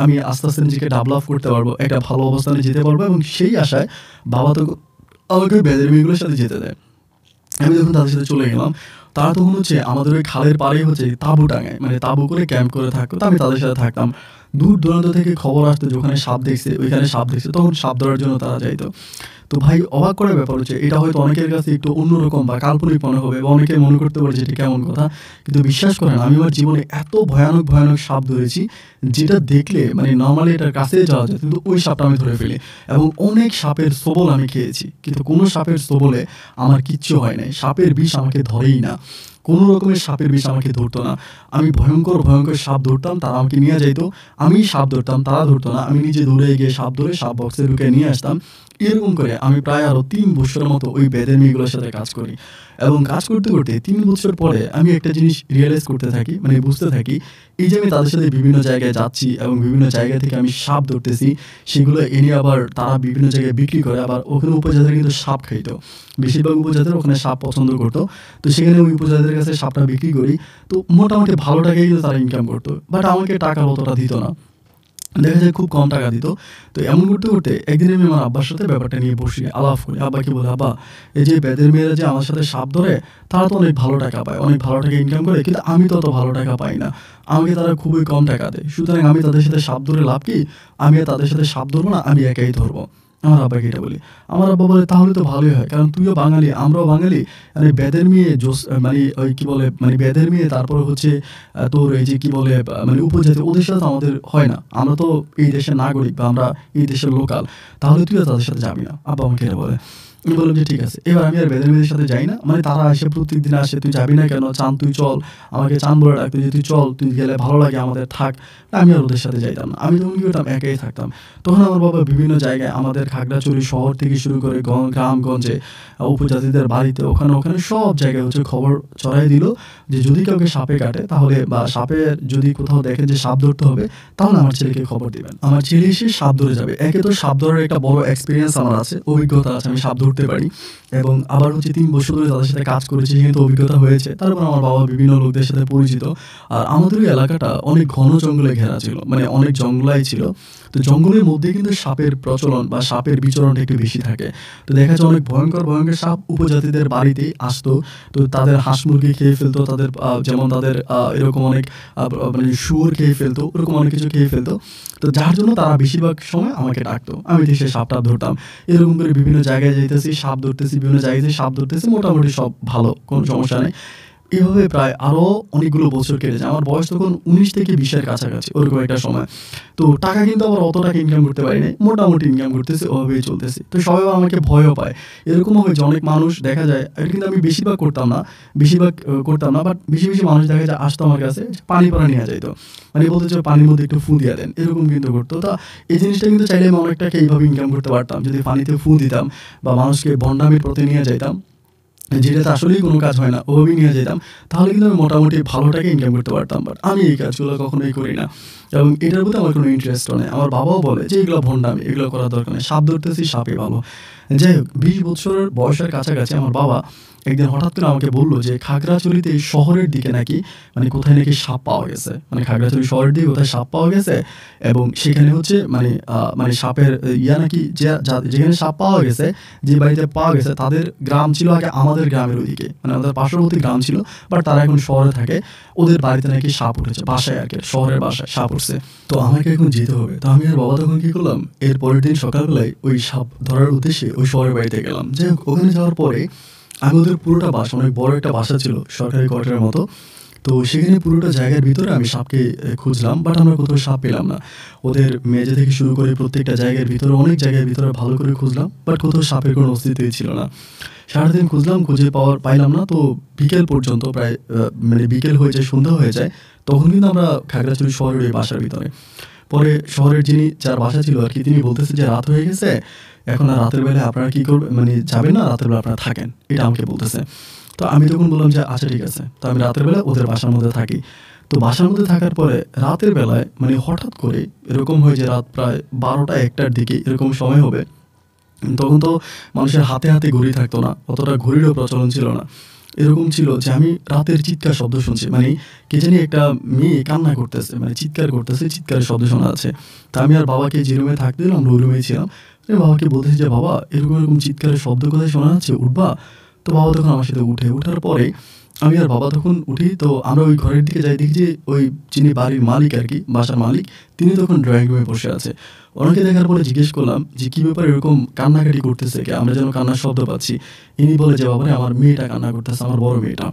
আমি আস্তে আস্তে নিজেকে ডেভেলপ করতে পারবো, একটা ভালো অবস্থানে যেতে পারবো, এবং সেই আশায় বাবা তো আমাকে ওই বেদের মেয়েগুলোর সাথে যেতে দেয়। আমি যখন তাদের সাথে চলে গেলাম, তারা তখন হচ্ছে আমাদের ওই খালের পাড়েই হচ্ছে তাঁবু টাঙায়, মানে তাঁবু করে ক্যাম্প করে থাকতো, তো আমি তাদের সাথে থাকতাম। দূর দূরান্ত থেকে খবর আসতো যে ওখানে সাপ দেখছে, ওইখানে সাপ দেখছে, তখন সাপ ধরার জন্য তারা যাইতো। তো ভাই অবাক করার ব্যাপার হচ্ছে এটা হয়তো অনেকের কাছে একটু অন্যরকম বা কাল্পনিক মনে হবে, বা অনেকে মনে করতে পারে যে এটা কেমন কথা, কিন্তু বিশ্বাস করেন আমি আমার জীবনে এত ভয়ানক ভয়ানক সাপ ধরেছি যেটা দেখলে মানে নর্মালি এটার কাছে যাওয়া যায়, কিন্তু ওই সাপটা আমি ধরে ফেলি। এবং অনেক সাপের ছোবল আমি খেয়েছি, কিন্তু কোনো সাপের ছোবলে আমার কিচ্ছু হয় নাই, সাপের বিষ আমাকে ধরেই না, কোনো রকমের সাপের বিষ আমাকে ধরতো না। আমি ভয়ঙ্কর ভয়ঙ্কর সাপ ধরতাম, তারা আমাকে নিয়ে যাইতো, আমি সাপ ধরতাম, তারা ধরতো না, আমি নিজে দৌড়ে গিয়ে সাপ ধরে সাপ বক্সে ঢুকে নিয়ে আসতাম। এরকম করে আমি প্রায় আরও 3 বছরের মতো ওই বেদের মেয়েগুলোর সাথে কাজ করি, এবং কাজ করতে করতে 3 বছর পরে আমি একটা জিনিস রিয়েলাইজ করতে থাকি, মানে বুঝতে থাকি, এই যে আমি তাদের সাথে বিভিন্ন জায়গায় যাচ্ছি এবং বিভিন্ন জায়গা থেকে আমি সাপ ধরতেছি, সেগুলো এনে আবার তারা বিভিন্ন জায়গায় বিক্রি করে, আবার ওখানে উপজাতিরা কিন্তু সাপ খাইতো, বেশিরভাগ উপজাতিরা ওখানে সাপ পছন্দ করতো, তো সেখানে ওই উপজাতিদের কাছে সাপটা বিক্রি করি, তো মোটামুটি ভালো টাকাই কিন্তু তারা ইনকাম করতো, বাট আমাকে টাকা অতটা দিত না, দেখা যায় খুব কম টাকা দিত। তো এমন করতে করতে একদিন আমি আমার আব্বার সাথে ব্যাপারটা নিয়ে বসি, আলাপ করি। আব্বাকে বলে আব্বা, এই যে বেদের মেয়েরা যে আমার সাথে সাপ ধরে, তারা তো অনেক ভালো টাকা পায়, অনেক ভালো টাকা ইনকাম করে, কিন্তু আমি তো অত ভালো টাকা পাই না, আমাকে তারা খুবই কম টাকা দেয়, সুতরাং আমি তাদের সাথে সাপ ধরে লাভ কি, আমি আর তাদের সাথে সাপ ধরবো না, আমি একাই ধরবো। আমার আব্বাকে এটা বলি। আমার আব্বা বলে, "তাহলে তো ভালোই হয়। কারণ তুইও বাঙালি, আমরাও বাঙালি। মানে বেদের মেয়ে মানে ওই কি বলে মানে বেদের মেয়ে তারপরে হচ্ছে তোর এই যে কি বলে মানে উপজাতি ওদের সাথে তো আমাদের হয় না। আমরা তো এই দেশের নাগরিক বা আমরা এই দেশের লোকাল। তাহলে তুইও তাদের সাথে যাবি না।" আব্বা আমাকে এটা বলে। আমি বললাম যে, "ঠিক আছে।" এবার আমি আর বেদের মেয়েদের সাথে যাই না। মানে তারা এসে প্রত্যেকদিন আসে, "তুই যাবি না কেন? চান তুই চল।" আমাকে চান বলে ডাকতো যে, "তুই চল, তুই গেলে ভালো লাগে আমাদের, থাক।" আমি আর ওদের সাথে যাইতাম না। আমি তখন কি করতাম, একাই থাকতাম। তখন আমার বাবা বিভিন্ন জায়গায় আমাদের খাগড়াছড়ি শহর থেকে শুরু করে গ্রামগঞ্জে উপজাতিদের বাড়িতে ওখানে সব জায়গায় হচ্ছে খবর ছড়াই দিল যে যদি কাউকে সাপে কাটে তাহলে বা সাপের যদি কোথাও দেখেন যে সাপ ধরতে হবে তাহলে আমার ছেলেকে খবর দিবেন। আমার ছেলে এসে সাপ ধরে যাবে। একে তো সাপ ধরার একটা বড় এক্সপিরিয়েন্স আমার আছে, অভিজ্ঞতা আছে, আমি সাপ ধরতে পারি এবং আবার হচ্ছে ৩ বছর ধরে তাদের সাথে কাজ করেছি, যেহেতু অভিজ্ঞতা হয়েছে। তারপর আমার বাবা বিভিন্ন লোকদের সাথে পরিচিত। আর আমাদের ওই এলাকাটা অনেক ঘন জঙ্গলে ঘেরা ছিল, মানে অনেক জঙ্গলাই ছিল। তো জঙ্গলের মধ্যে কিন্তু সাপের প্রচলন বা সাপের বিচরণটা একটু বেশি থাকে। তো দেখা যায় অনেক ভয়ঙ্কর সাপ উপজাতিদের বাড়িতেই আসতো। তো তাদের হাঁস মুরগি খেয়ে ফেলতো, তাদের যেমন তাদের এরকম অনেক মানে শুয়োর খেয়ে ফেলতো, ওরকম অনেক কিছু খেয়ে ফেলতো। তো যার জন্য তারা বেশিরভাগ সময় আমাকে ডাকতো। আমি এসে সাপটা ধরতাম। এরকম করে বিভিন্ন জায়গায় যাইতেছি, সাপ ধরতেছি, বিভিন্ন জায়গায় যেয়ে সাপ ধরতেছি। মোটামুটি সব ভালো, কোনো সমস্যা নেই। এভাবে প্রায় আরও অনেকগুলো বছর কেটে যায়। আমার বয়স তখন ১৯ থেকে ২০ এর কাছাকাছি, ওরকম একটা সময়। তো টাকা কিন্তু আবার অত টাকা ইনকাম করতে পারি নাই। মোটামুটি ইনকাম করতেছি, ওভাবেই চলতেছি। তো সবাই আবার আমাকে ভয়ও পায়। এরকমও হয় যে অনেক মানুষ দেখা যায়, এটা কিন্তু আমি বেশিরভাগ করতাম না। বাট বেশি মানুষ দেখা যায় আসতো আমার কাছে, পানি পড়া নিয়ে যাইতো। মানে বলতো যে পানির মধ্যে একটু ফু দিয়া দেন। এরকম কিন্তু করতো। তা এই জিনিসটা কিন্তু চাইলে আমি অনেক টাকা এইভাবে ইনকাম করতে পারতাম। যদি পানিতে ফু দিতাম বা মানুষকে ভন্ডামির পথে নিয়ে যাইতাম, যেটাতে আসলেই কোনো কাজ হয় না, ওভাবেই নিয়ে যেতাম। তাহলে কিন্তু আমি মোটামুটি ভালো টাকা ইনকাম করতে পারতাম। বাট আমি এই কাজগুলো কখনোই করি না এবং এটার প্রতি আমার কোনো ইন্টারেস্টও নেই। আমার বাবাও বলে যে, "এগুলো ভণ্ডামি, এগুলো করার দরকার নেই। সাপ ধরতেছি, সাপই ভালো।" যাই হোক, ২০ বছরের বয়সের কাছাকাছি আমার বাবা একদিন হঠাৎ করে আমাকে বলল যে, খাগড়াছড়িতে এই শহরের দিকে নাকি মানে কোথায় নাকি সাপ পাওয়া গেছে। মানে খাগড়াছড়ি শহরের দিকে কোথায় সাপ পাওয়া গেছে এবং সেখানে হচ্ছে মানে সাপের নাকি যেখানে সাপ পাওয়া গেছে, যে বাড়িতে পাওয়া গেছে তাদের গ্রাম ছিল আগে আমাদের গ্রামের ওইদিকে। মানে আমাদের পার্শ্ববর্তী গ্রাম ছিল। বাট তারা এখন শহরে থাকে। ওদের বাড়িতে নাকি সাপ উঠেছে। বাসায় আরকি, শহরের বাসায় সাপ উঠছে। তো আমাকে এখন যেতে হবে। তো আমি আর বাবা তখন কি করলাম, এর পরের দিন সকালবেলায় ওই সাপ ধরার উদ্দেশ্যে ওই শহরের বাড়িতে গেলাম। যাই হোক, ওখানে যাওয়ার পরে আমি ওদের পুরোটা বাসা, অনেক বড় একটা বাসা ছিল, সরকারি কোয়ার্টারের মতো। তো সেখানে পুরোটা জায়গার ভিতরে আমি সাপকে খুঁজলাম, বাট আমরা কোথাও সাপ পেলাম না। ওদের মেঝে থেকে শুরু করে প্রত্যেকটা জায়গার ভিতরে, অনেক জায়গার ভিতরে ভালো করে খুঁজলাম, বাট কোথাও সাপের কোনো অস্তিত্বই ছিল না। সারাদিন খুঁজলাম, খুঁজে পাইলাম না। তো বিকেল পর্যন্ত প্রায় মানে বিকেল হয়ে যায়, সন্ধ্যা হয়ে যায়। তখন কিন্তু আমরা খাগড়াছড়ি শহরের ওই বাসার ভিতরে। পরে শহরের যার বাসা ছিল আরকি, তিনি বলতেছে যে, "রাত হয়ে গেছে। এখন আর রাতের বেলায় আপনারা কি করবেন? মানে যাবেন না, রাতের বেলা আপনারা থাকেন।" এটা আমাকে বলতেছে। তো আমি তখন বললাম যে, "আচ্ছা ঠিক আছে।" তো আমি রাতের বেলা ওদের বাসার মধ্যে থাকি। তো বাসার মধ্যে থাকার পরে রাতের বেলায় মানে হঠাৎ করে এরকম হয় যে রাত প্রায় ১২টা-১টার দিকে এরকম সময় হবে। তখন তো মানুষের হাতে ঘড়ি থাকতো না। অতটা ঘড়িরও প্রচলন ছিল না। এরকম ছিল যে আমি রাতের চিৎকার শব্দ শুনছি। মানে কে জানি একটা মেয়ে কান্না করতেছে, মানে চিৎকার করতেছে, চিৎকারের শব্দ শোনা যাচ্ছে। তো আমি আর বাবাকে যে রুমে থাকতে দিলাম, আমরা ওই রুমেই ছিলাম। আমি বাবাকে বলতেছি যে, "বাবা, এরকম চিৎকারের শব্দ কোথায় শোনা যাচ্ছে? উঠবা?" তো বাবা তখন আমার সাথে উঠে। উঠার পরে আমি আর বাবা তখন উঠি। তো আমরা ওই ঘরের দিকে যাই, দেখি যে ওই যিনি বাড়ির মালিক আরকি, বাসার মালিক, তিনি তখন ড্রয়িং রুমে বসে আছে। ওনাকে দেখার পরে জিজ্ঞেস করলাম যে, "কি ব্যাপার, এরকম কান্নাকাটি করতেছে কে? আমরা যেন কান্নার শব্দ পাচ্ছি।" ইনি বলে যে, "বাবারে, আমার মেয়েটা কান্না করতেছে, আমার বড় মেয়েটা।"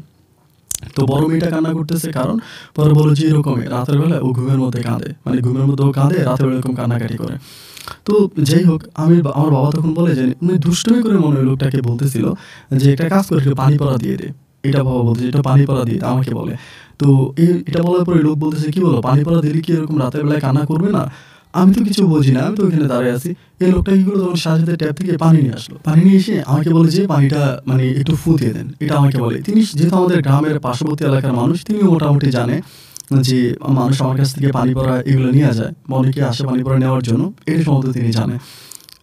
তো বড় মেয়েটা কান্না করতেছে কারণ পরে বলল যে এরকমই রাতের বেলায় ও ঘুমের মধ্যে কাঁদে। মানে ঘুমের মধ্যে ও কাঁদে, রাতের বেলা এরকম কান্নাকাটি করে। তো যাই হোক, আমার বাবা তখন বলে যে, উনি দুষ্টুমি করে মনে হয় লোকটাকে বলতেছিল যে, "একটা কাজ করে একটু পানি পড়া দিয়ে দে।" এটা বাবা বলতেছে, "একটু পানি পড়া দিয়ে দে।" আমাকে বলে। তো এটা বলার পরে লোক বলতেছে, "কি বলো? পানি পড়া দিলে কি এরকম রাতের বেলায় কান্না করবে না?" আমি তো কিছু বুঝি না। আমি তো ওখানে দাঁড়ায় আছি। এই লোকটা কি করলো, তখন সাথে ট্যাপ থেকে পানি নিয়ে আসলো। পানি নিয়ে এসে আমাকে বলে যে, "পানিটা মানে একটু ফু দিয়ে দেন।" এটা আমাকে বলে। তিনি যেহেতু আমাদের গ্রামের পার্শ্ববর্তী এলাকার মানুষ, তিনিও মোটামুটি জানে যে মানুষ আমার কাছ থেকে পানি পড়া এগুলো নিয়ে যায়। বা অনেকে আসে পানি পড়া নেওয়ার জন্য। এটা সম্ভবত তিনি জানে।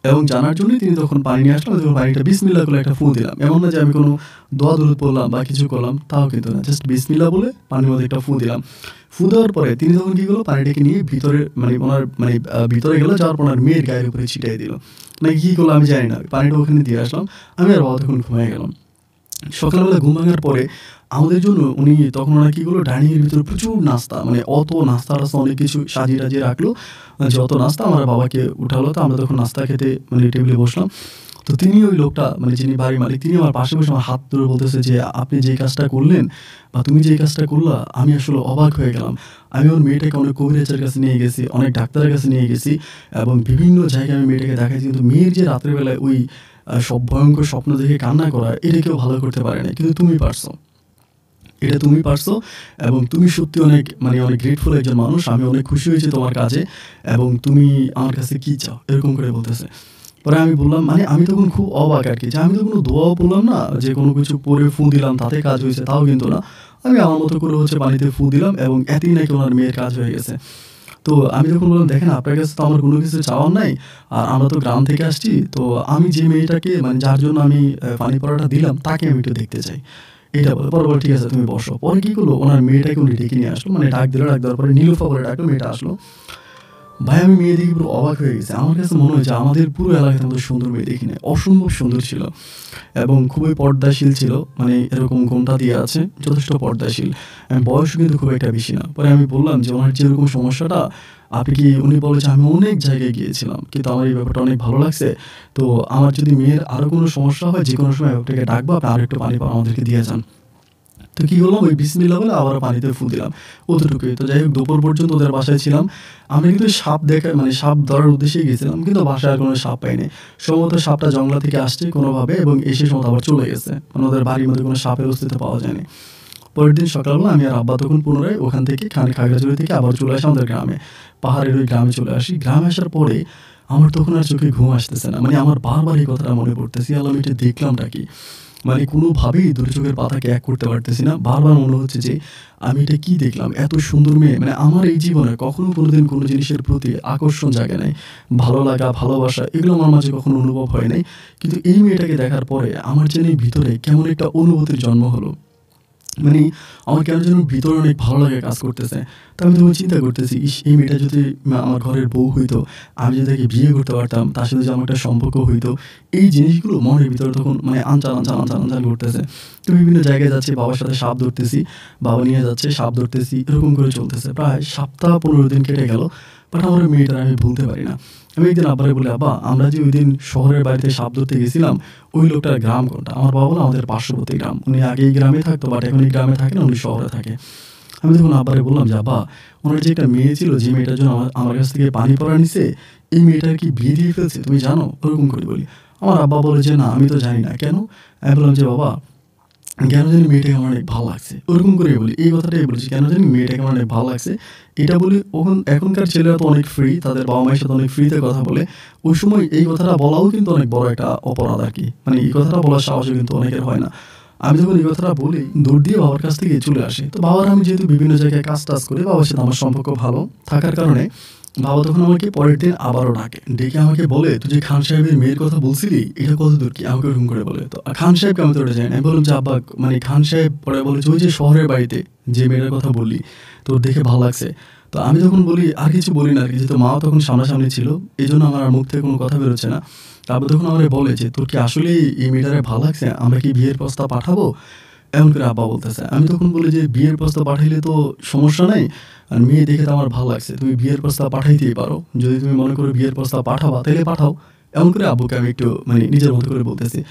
এবং জানার জন্যই তিনি তখন পানি নিয়ে আসলো। আমি তখন পানিটা বিসমিল্লাহ বলে একটা ফু দিলাম। এমন না যে আমি কোনো দোয়া-দরুদ পড়লাম বা কিছু করলাম, তাও কিন্তু না। জাস্ট বিসমিল্লাহ বলে পানির মধ্যে একটা ফু দিলাম। ফু দেওয়ার পরে তিনি তখন কি করলো, পানিটাকে নিয়ে ভিতরে মানে ওনার মানে ভিতরে গেল, যাওয়ার পর ওনার মেয়ের গায়ের উপরে ছিটাই দিল। নাকি কি করলো আমি জানি না। পানিটা ওখানে দিয়ে আসলাম। আমি আর বাবা তখন ঘুমায়ে গেলাম। সকালবেলা ঘুম ভাঙার পরে আমাদের জন্য উনি তখন ওরা কী করলো, ডাইনিংয়ের ভিতরে প্রচুর নাস্তা, মানে অত নাস্তা-টাস্তা অনেক কিছু সাজিয়ে-টাজিয়ে রাখলো। যত নাস্তা আমার বাবাকে উঠালো, তো আমরা তখন নাস্তা খেতে মানে টেবিলে বসলাম। তো তিনি ওই লোকটা মানে যিনি বাড়ির মালিক, তিনি আমার পাশে বসে আমার হাত ধরে বলতেছে যে, "আপনি যেই কাজটা করলেন বা তুমি যেই কাজটা করলা, আমি আসলে অবাক হয়ে গেলাম। আমি আমার মেয়েটাকে অনেক কবিরাজের কাছে নিয়ে গেছি, অনেক ডাক্তারের কাছে নিয়ে গেছি এবং বিভিন্ন জায়গায় আমি মেয়েটাকে দেখাইছি। কিন্তু মেয়ের যে রাতের বেলায় ওই সব ভয়ঙ্কর স্বপ্ন দেখে কান্না করা, এটা কেউ ভালো করতে পারে নাই। কিন্তু তুমি পারছো। এটা তুমি পারছো এবং তুমি সত্যি অনেক মানে অনেক গ্রেটফুল একজন মানুষ। আমি অনেক খুশি হয়েছি তোমার কাজে এবং তুমি আমার কাছে কী চাও?" এরকম করে বলতেছে। পরে আমি বললাম, মানে আমি তখন খুব অবাক আরকি, যে আমি তো কোনো দোয়াও পড়লাম না, যে কোনো কিছু পড়ে ফু দিলাম তাতে কাজ হয়েছে, তাও কিন্তু না। আমি আমার মতো করে পানিতে ফু দিলাম এবং এতেই নাকি ওনার মেয়ের কাজ হয়ে গেছে। তো আমি তখন বললাম, "দেখেন, আপনার কাছে তো আমার কোনো কিছু চাওয়ার নাই। আর আমরা তো গ্রাম থেকে আসছি। তো আমি যে মেয়েটাকে মানে যার জন্য আমি পানি পড়াটা দিলাম, তাকে আমি একটু দেখতে চাই।" এইটা বলে। পরে বলে, "ঠিক আছে, তুমি বসো।" পরে কী করলো, ওনার মেয়েটাকে উনি ডেকে নিয়ে আসলো। মানে ডাক দিল, ডাক দেওয়ার পরে নীলুফা বলে ডাকলো, মেয়েটা আসলো। ভাই আমি মেয়ে দেখে পুরো অবাক হয়ে গেছি। আমার কাছে মনে হয় যে আমাদের পুরো এলাকাতে মতো সুন্দর মেয়ে দেখি নাই। অসম্ভব সুন্দর ছিল এবং খুবই পর্দাশীল ছিল। মানে এরকম ঘোমটা দিয়ে আছে, যথেষ্ট পর্দাশীল। বয়সও কিন্তু খুব একটা বেশি না। পরে আমি বললাম যে, "ওনার যে এরকম সমস্যাটা, আপনি কি..." উনি বলে যে, "আমি অনেক জায়গায় গিয়েছিলাম। কিন্তু আমার এই ব্যাপারটা অনেক ভালো লাগছে। তো আমার যদি মেয়ের আরও কোনো সমস্যা হয়, যেকোনো সময় আপনাকে ডাকবো, আপনি আরেকটু পানি আমাদেরকে দিয়ে যান।" তো কী করলাম, ওই বিসমিল্লাহ বলে আবারও পানিতে ফু দিলাম। অতটুকুই। তো যাই হোক, দুপুর পর্যন্ত ওদের বাসায় ছিলাম। আমরা কিন্তু সাপ মানে সাপ ধরার উদ্দেশ্যেই গেছিলাম। কিন্তু বাসায় আর কোনো সাপ পাইনি। সম্ভবত সাপটা জঙ্গলা থেকে আসছে কোনোভাবে এবং এসে সম্ভবত আবার চলে গেছে। মানে ওদের বাড়ির মধ্যে কোনো সাপের অস্তিত্ব পাওয়া যায়নি। পরের দিন সকালবেলা আমি আর আব্বা তখন পুনরায় ওখান থেকে খাগড়াছড়ি থেকে আবার চলে আসি আমাদের গ্রামে। পাহাড়ের ওই গ্রামে চলে আসি। গ্রামে আসার পরে আমার তখন আর চোখে ঘুম আসতেছে না। মানে আমার বারবার এই কথাটা মনে পড়তেছে, আল্লাহ আমি এটা দেখলামটা কি? মানে কোনোভাবেই দুটো চোখের পাতাকে এক করতে পারতেছি না। বারবার মনে হচ্ছে যে আমি এটা কী দেখলাম? এত সুন্দর মেয়ে, মানে আমার এই জীবনে কখনো কোনোদিন কোনো জিনিসের প্রতি আকর্ষণ জাগে নাই। ভালো লাগা, ভালোবাসা এগুলো আমার মাঝে কখনো অনুভব হয় নাই। কিন্তু এই মেয়েটাকে দেখার পরে আমার যেন ভিতরে কেমন একটা অনুভূতির জন্ম হলো। মানে আমার কেন যেন ভিতরে অনেক ভালো লাগা কাজ করতেছে। তো আমি তখন চিন্তা করতেছি, ইস! এই মেয়েটা যদি আমার ঘরের বউ হইতো, আমি যদি তাকে বিয়ে করতে পারতাম, তার সাথে যদি আমার একটা সম্পর্ক হইতো, এই জিনিসগুলো মনের ভিতরে তখন মানে আনচান করতেছে। তো বিভিন্ন জায়গায় যাচ্ছি, বাবার সাথে সাপ ধরতেছি, বাবা নিয়ে যাচ্ছে, সাপ ধরতেছি, এরকম করে চলতেছে। প্রায় সপ্তাহ ১৫ দিন কেটে গেল। বাট আমার ওই মেয়েটার আমি ভুলতে পারি না। আমি একদিন আব্বারে বলি, "আব্বা, আমরা যে ঐদিন শহরের বাড়িতে সাপ ধরতে গেছিলাম, ওই লোকটার গ্রাম কোনটা?" আমার বাবা বলল, "আমাদের পার্শ্ববর্তী গ্রাম। উনি আগে এই গ্রামে থাকতো, বাট এখন এই গ্রামে থাকে না, উনি শহরে থাকে।" আমি তখন আব্বারে বললাম যে, "আব্বা, ওনার যে একটা মেয়ে ছিল, যে মেয়েটার জন্য আমার কাছ থেকে পানি পড়া নিছে, এই মেয়েটার কি বিয়ে দিয়ে ফেলছে, তুমি জানো?" ওরকম করে বলি। আমার আব্বা বলে যে, "না, আমি তো জানি না। কেন?" আমি বললাম যে, "বাবা, কেন জানি মেয়েটাকে আমার অনেক ভালো লাগছে।" ওরকম করেই বলি। এই কথাটাই বলেছি, কেন জানি মেয়েটাকে আমার অনেক ভালো লাগছে। এটা বলি। এখনকার ছেলেরা তো অনেক ফ্রি, তাদের বাবা-মায়ের সাথে অনেক ফ্রিতে কথা বলে। ওই সময় এই কথাটা বলাও কিন্তু অনেক বড় একটা অপরাধ আরকি। মানে এই কথাটা বলার সাহসও কিন্তু অনেকের হয় না। আমি যখন এই কথাটা বলি, দৌড় দিয়ে বাবার কাছ থেকে চলে আসি। তো বাবার আমি যেহেতু বিভিন্ন জায়গায় কাজ-টাজ করি, বাবার সাথে আমার সম্পর্ক ভালো থাকার কারণে বাবা তখন আমাকে পরের দিন আবারও ডাকে। ডেকে আমাকে বলে, "তুই যে খান সাহেবের মেয়ের কথা বলছিলি, এটা কতদূর কি?" আমাকে ওরকম করে বলে। তো খান সাহেবকে আমি তো ওটা জানি না। আমি বললাম যে, "আব্বা, মানে খান সাহেব..." পরে বলে যে, "ওই যে শহরের বাড়িতে যে মেয়েটার কথা বললি, তোর দেখে ভাল লাগছে।" তো আমি তখন বলি, আর কিছু বলি না আরকি, যেহেতু মাও তখন সামনাসামনি ছিল। এজন্য আমার আর মুখ থেকে কোনো কথা বেরোচ্ছে না। তারপর তখন আমারে বলে যে, "তোর কি আসলেই এই মেয়েটারে ভাল লাগছে? আমরা কি বিয়ের প্রস্তাব পাঠাবো?" এমন করে আব্বা বলতেছে। আমি তখন বলি যে, "বিয়ের প্রস্তাব পাঠাইলে তো সমস্যা নাই। আর মেয়ে দেখে তো আমার ভাল লাগছে। তুমি বিয়ের প্রস্তাব পাঠাইতেই পারো। যদি তুমি মনে করো বিয়ের প্রস্তাব পাঠাবা, তাইলে পাঠাও।" এমন করে আব্বুকে আমি একটু মানে নিজের মতো করে বলতেছি।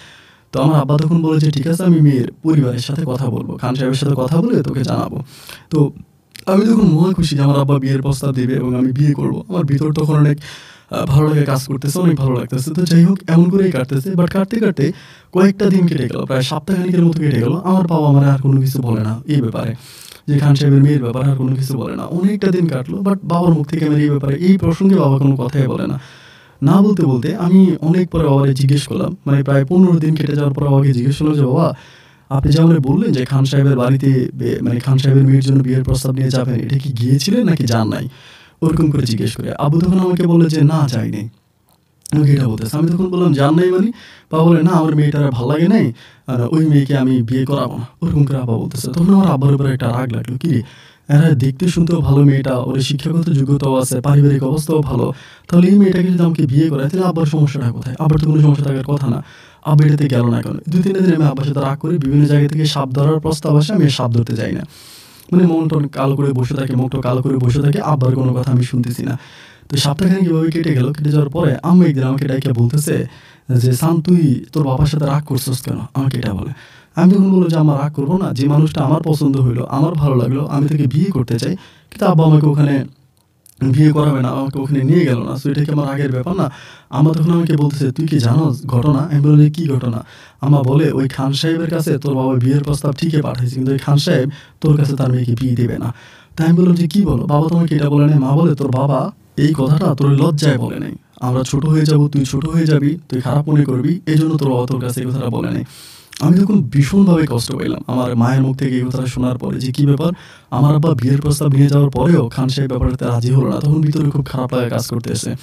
তো আমার আব্বা তখন বলে যে, "ঠিক আছে, আমি মেয়ের পরিবারের সাথে কথা বলব। খান সাহেবের সাথে কথা বলে তোকে জানাবো।" তো আমি তখন মহা খুশি যে আমার আব্বা বিয়ের প্রস্তাব দিবে এবং আমি বিয়ে করব। আমার ভিতর তখন অনেক ভালো লাগা কাজ করতেছে, অনেক ভালো লাগতেছে। তো যাই হোক, এমন করেই কাটতেছে। বাট কাটতে কয়েকটা দিন কেটে গেল। প্রায় সপ্তাহখানেকের মতো কেটে গেল। আমার বাবা আমারে আর কোনো কিছু বলে না এই ব্যাপারে। যে খান সাহেবের মেয়ের ব্যাপারে আর কোনো কিছু বলে না। অনেকটা দিন কাটলো। বাট বাবার মুখ থেকে আমার এই ব্যাপারে, এই প্রসঙ্গে বাবা কোনো কথাই বলে না। না বলতে আমি অনেক পরে বাবারে জিজ্ঞেস করলাম। মানে প্রায় ১৫ দিন কেটে যাওয়ার পর বাবাকে জিজ্ঞেস করলাম যে, "বাবা, আপনি যে আমারে বললেন যে খান সাহেবের বাড়িতে মানে খান সাহেবের মেয়ের জন্য বিয়ের প্রস্তাব নিয়ে যাবেন, এটা কি গিয়েছিলেন নাকি যান নাই?" ওরকম করে জিজ্ঞেস করে। আব্বু তখন আমাকে বলল যে, "না, যাই নাই।" আমাকে এটা বলতেছে। আমি তখন বললাম, "যান নাই মানে?" বাবা বলে, "না, আমার মেয়েটার ভাল লাগে নাই। আর ওই মেয়েকে আমি বিয়ে করাবো না।" ওরকম করে আব্বা বলতেছে। তখন আমার আব্বার উপরে একটা রাগ লাগলো। কিরে, এরা দেখতে শুনতেও ভালো মেয়েটা, ওর শিক্ষাগত যোগ্যতাও আছে, পারিবারিক অবস্থাও ভালো। তাহলে এই মেয়েটাকে যদি আমাকে বিয়ে করায়, তাহলে আব্বার সমস্যাটা কোথায়? আব্বার তো কোনো সমস্যা থাকার কথা না। আব্বা এটাতে গেল না কেন? ২-৩ দিন আমি আব্বার সাথে রাগ করি, বিভিন্ন জায়গা থেকে সাপ ধরার প্রস্তাব আসে, আমি সাপ ধরতে যাই না। মানে মন-টন কালো করে বসে থাকি, মুখটা কালো করে বসে থাকি, আব্বার কোনো কথা আমি শুনতেছি না। তো সপ্তাহখানেক এভাবে কেটে গেল। কেটে যাওয়ার পরে আম্মু একদিন আমাকে ডাইকা বলতেছে যে, "সান তুই তোর বাবার সাথে রাগ করছস কেন?" আমাকে এটা বলে। আমি তখন বললাম যে, "আম্মা রাগ করব না। যে মানুষটা আমার পছন্দ হইলো, আমার ভালো লাগলো, আমি তাকে বিয়ে করতে চাই। কিন্তু আব্বা আমাকে ওখানে বিয়ে করাবে না, আমাকে ওখানে নিয়ে গেল না। সো এটা কি আমার রাগের ব্যাপার না?" আম্মা তখন আমাকে বলতেছে, "তুই কি জানোস ঘটনা?" আমি বললাম যে, "কি ঘটনা?" আম্মা বলে, "ওই খান সাহেবের কাছে তোর বাবা বিয়ের প্রস্তাব ঠিকই পাঠাইছে। কিন্তু ওই খান সাহেব তোর কাছে তার মেয়েকে বিয়ে দিবে না।" তাই আমি বললাম যে, "কি বলো? বাবা তোমাকে এটা বলে নাই?" মা বলে, "তোর বাবা এই কথাটা তোর লজ্জায় বলে নাই। আমরা ছোট হয়ে যাব, তুই ছোট হয়ে যাবি, তুই খারাপ মনে করবি। এজন্য তোর বাবা তোর কাছে এই কথাটা বলে নাই।" আমি তখন ভীষণভাবে কষ্ট পেলাম আমার মায়ের মুখ থেকে এই কথাটা শোনার পরে যে, কি ব্যাপার? আমার আব্বা বিয়ের প্রস্তাব নিয়ে যাওয়ার পরেও খান সাহেব ব্যাপারটাতে রাজি হলো না। তখন ভিতরে খুব খারাপ লাগা কাজ করতেছে।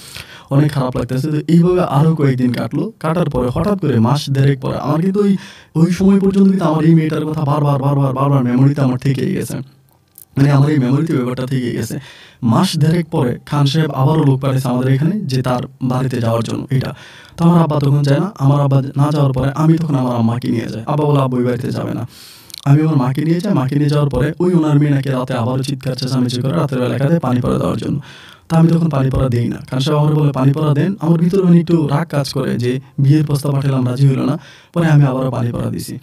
অনেক খারাপ লাগতেছে। তো এইভাবে আরো কয়েকদিন কাটলো। কাটার পরে হঠাৎ করে মাস দেড়েক পরে আমার কিন্তু ওই সময় পর্যন্ত কিন্তু আমার এই মেয়েটার কথা বারবার মেমোরিতে আমার থেকেই গেছে। মানে আমার এই মেমোরিতে ব্যাপারটা থেকেই গেছে। মাস দেড়েক পরে খান সাহেব আবারও লোক পাঠাইছে আমাদের এখানে যে তার বাড়িতে যাওয়ার জন্য এটা। তো আমার আব্বা তখন যায় না। আমার আব্বা না যাওয়ার পরে আমি তখন আমার আম্মাকে নিয়ে যাই। আব্বা বলে, "আব্বু ওই বাড়িতে যাবে না।" আমি আমার মাকে নিয়ে যাই। মাকে নিয়ে যাওয়ার পরে ওই উনার মেয়ে নাকি রাতে আবারও চিৎকার চেঁচামেচি করে রাতের বেলা একা দেয় পানি পড়া দেওয়ার জন্য। তা আমি তখন পানি পড়া দেই না। খান সাহেব আমারে বলে, "পানি পড়া দেন।" আমার ভিতরে মানে একটু রাগ কাজ করে যে বিয়ের প্রস্তাব পাঠাইলাম, রাজি হইল না। পরে আমি আবারও পানি পড়া দিছি।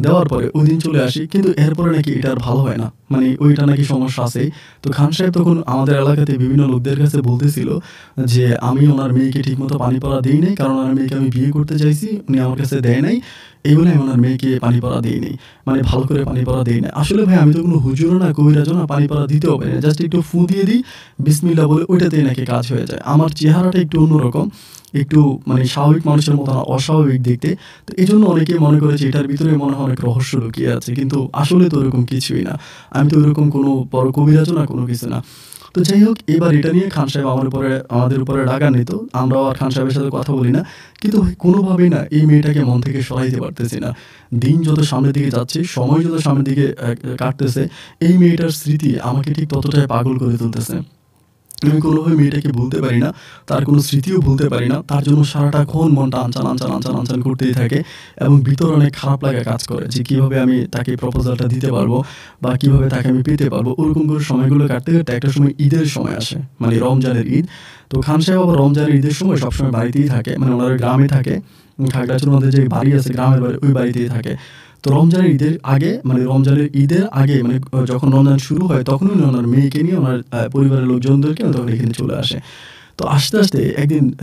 দেওয়ার পরে ওইদিন চলে আসি। কিন্তু এরপরে নাকি এটা আর ভালো হয় না। মানে ওইটা নাকি সমস্যা আছেই। তো খান সাহেব তখন আমাদের এলাকাতে বিভিন্ন লোকদের কাছে বলতেছিল যে, "আমি উনার মেয়েকে ঠিকমতো পানি পড়া দেই নাই। কারণ উনার মেয়েকে আমি বিয়ে করতে চাইছি। উনি আমার কাছে দেয় নাই। এই বলে আমি উনার মেয়েকে পানি পড়া দেই নাই। মানে ভালো করে পানি পড়া দেই নাই।" আসলে ভাই আমি তো কোনো হুজুরও না, কবিরাজও না, পানি পড়া দিতেও পারি না। জাস্ট একটু ফু দিয়ে দিই, বিসমিল্লাহ বলে ওইটাতেই নাকি কাজ হয়ে যায়। আমার চেহারাটা একটু অন্যরকম। একটু মানে স্বাভাবিক মানুষের মতো না, অস্বাভাবিক দেখতে। তো এজন্য অনেকেই মনে করে যে এটার ভিতরে মনে হয় অনেক রহস্য লুকিয়ে আছে। কিন্তু আসলে তো ওরকম কিছুই না। আমি তো ওরকম কোনো বড় কবিরাজও না, কোনো কিছু না। তো যাই হোক এবার এটা নিয়ে খান সাহেব আমাদের উপরে রাগান্বিত। আমরাও আর খান সাহেবের সাথে কথা বলি না। কিন্তু ভাই কোনোভাবেই না এই মেয়েটাকে মন থেকে সরাইতে পারতেছি না। দিন যত সামনের দিকে যাচ্ছে, সময় যত সামনের দিকে কাটতেছে, এই মেয়েটার স্মৃতি আমাকে ঠিক ততটাই পাগল করে তুলতেছে। আমি কোনোভাবে মেয়েটাকে ভুলতে পারি না। তার কোনো স্মৃতিও ভুলতে পারি না। তার জন্য সারাটাক্ষণ মনটা আনচান করতেই থাকে এবং ভিতরে অনেক খারাপ লাগা কাজ করে যে কিভাবে আমি তাকে প্রপোজালটা দিতে পারবো বা কিভাবে তাকে আমি পেতে পারবো। ওরকম করে সময়গুলো কাটতে একটা সময় ঈদের সময় আসে। মানে রমজানের ঈদ। তো খান সাহেব আবার রমজানের ঈদের সময় সবসময় বাড়িতেই থাকে। মানে ওনারা গ্রামে থাকে। খাগড়াছড়ির মধ্যে যে বাড়ি আছে, গ্রামের বাড়ি, ওই বাড়িতেই থাকে। তো রমজানের ঈদের আগে মানে যখন রমজান শুরু হয় তখন উনি ওনার মেয়েকে নিয়ে ওনার পরিবারের লোকজনদেরকে তখন এখানে চলে আসে। তো আস্তে একদিন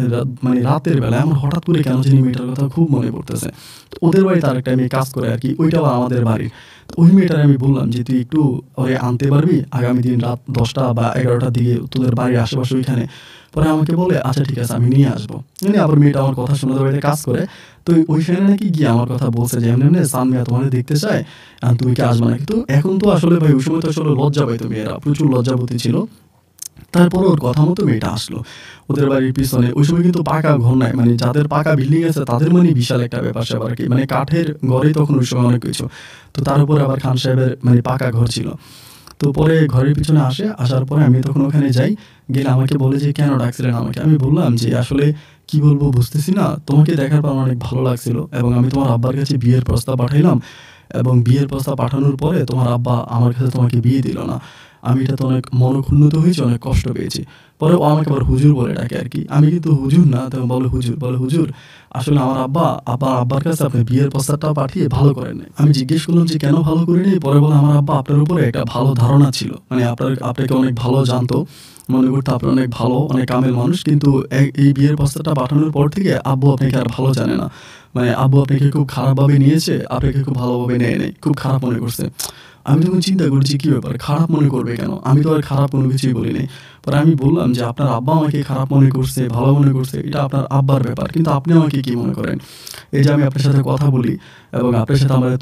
মানে রাতের বেলায় আমার হঠাৎ করে কেন জানি মেয়েটার কথা খুব মনে পড়তেছে। তো ওদের বাড়িতে আরেকটা মেয়ে কাজ করে আরকি। ওইটাও আমাদের বাড়ির। তো ওই মেয়েটারে আমি বললাম যে, "তুই একটু ওরে আনতে পারবি? আগামী দিন রাত ১০টা বা ১১টার দিকে তোদের বাড়ির আশেপাশে ওইখানে।" পরে আমাকে বলে, "আচ্ছা ঠিক আছে আমি নিয়ে আসবো।" এমনি আবার মেয়েটা আমার কথা শুনে ওদের বাড়িতে কাজ করে। তো ওইখানে নাকি গিয়ে আমার কথা বলছে যে, "এমনি সান মিয়া তোমারে দেখতে চায়। তুমি কি আসবা নাকি?" তো এখন তো আসলে ভাই ওই সময় তো আসলে লজ্জা পাইতো মেয়েরা। প্রচুর লজ্জাবতী ছিল। তারপরে ওর কথা মতো মেয়েটা আসলো। ওদের বাড়ির পিছনে ওই সময় কিন্তু পাকা ঘর নাই। মানে যাদের পাকা বিল্ডিং আছে তাদের মানে বিশাল একটা ব্যাপার-স্যাপার আরকি। মানে কাঠের ঘরেই তখন ওই সময় অনেক কিছু। তো তার উপরে আবার খান সাহেবের মানে পাকা ঘর ছিল। তো পরে ঘরের পিছনে আসে। আসার পরে আমি তখন ওখানে যাই। গেলে আমাকে বলে যে, "কেন ডাকছিলেন আমাকে?" আমি বললাম যে, "আসলে কি বলবো বুঝতেছি না। তোমাকে দেখার পর আমার অনেক ভালো লাগছিল এবং আমি তোমার আব্বার কাছে বিয়ের প্রস্তাব পাঠাইলাম এবং বিয়ের প্রস্তাব পাঠানোর পরে তোমার আব্বা আমার কাছে তোমাকে বিয়ে দিল না। আমি এটাতে অনেক মনক্ষুণ্ণত হয়েছি, অনেক কষ্ট পেয়েছি।" পরে ও আমাকে আবার হুজুর বলে ডাকে আরকি। আমি কিন্তু হুজুর না। তো বলে, "হুজুর।" বলে, "হুজুর আসলে আমার আব্বার কাছে আপনি বিয়ের প্রস্তাবটা পাঠিয়ে ভালো করেন নাই।" আমি জিজ্ঞেস করলাম যে, "কেন ভালো করিনি?" পরে বলে, "আমার আব্বা আপনার উপরে একটা ভালো ধারণা ছিল। মানে আপনাকে অনেক ভালো জানতো। মনে করতো আপনি অনেক ভালো, অনেক কামেল মানুষ। কিন্তু এই বিয়ের প্রস্তাবটা পাঠানোর পর থেকে আব্বু আপনাকে আর ভালো জানে না। মানে আব্বু আপনাকে খুব খারাপভাবে নিয়েছে, আপনাকে খুব ভালোভাবে নেয় নাই। খুব খারাপ মনে করছে।" আমি তখন চিন্তা করছি কি ব্যাপার? খারাপ মনে করবে কেন? আমি তো আর খারাপ কোনো কিছুই বলি নাই। পরে আমি বললাম যে, "আপনার আব্বা আমাকে খারাপ মনে করছে, ভালো মনে করছে, এটা আপনার আব্বার ব্যাপার। কিন্তু আপনি আমাকে কি মনে করেন? এই যে আমি আপনার সাথে কথা বলি এবং আপনার সাথে আমার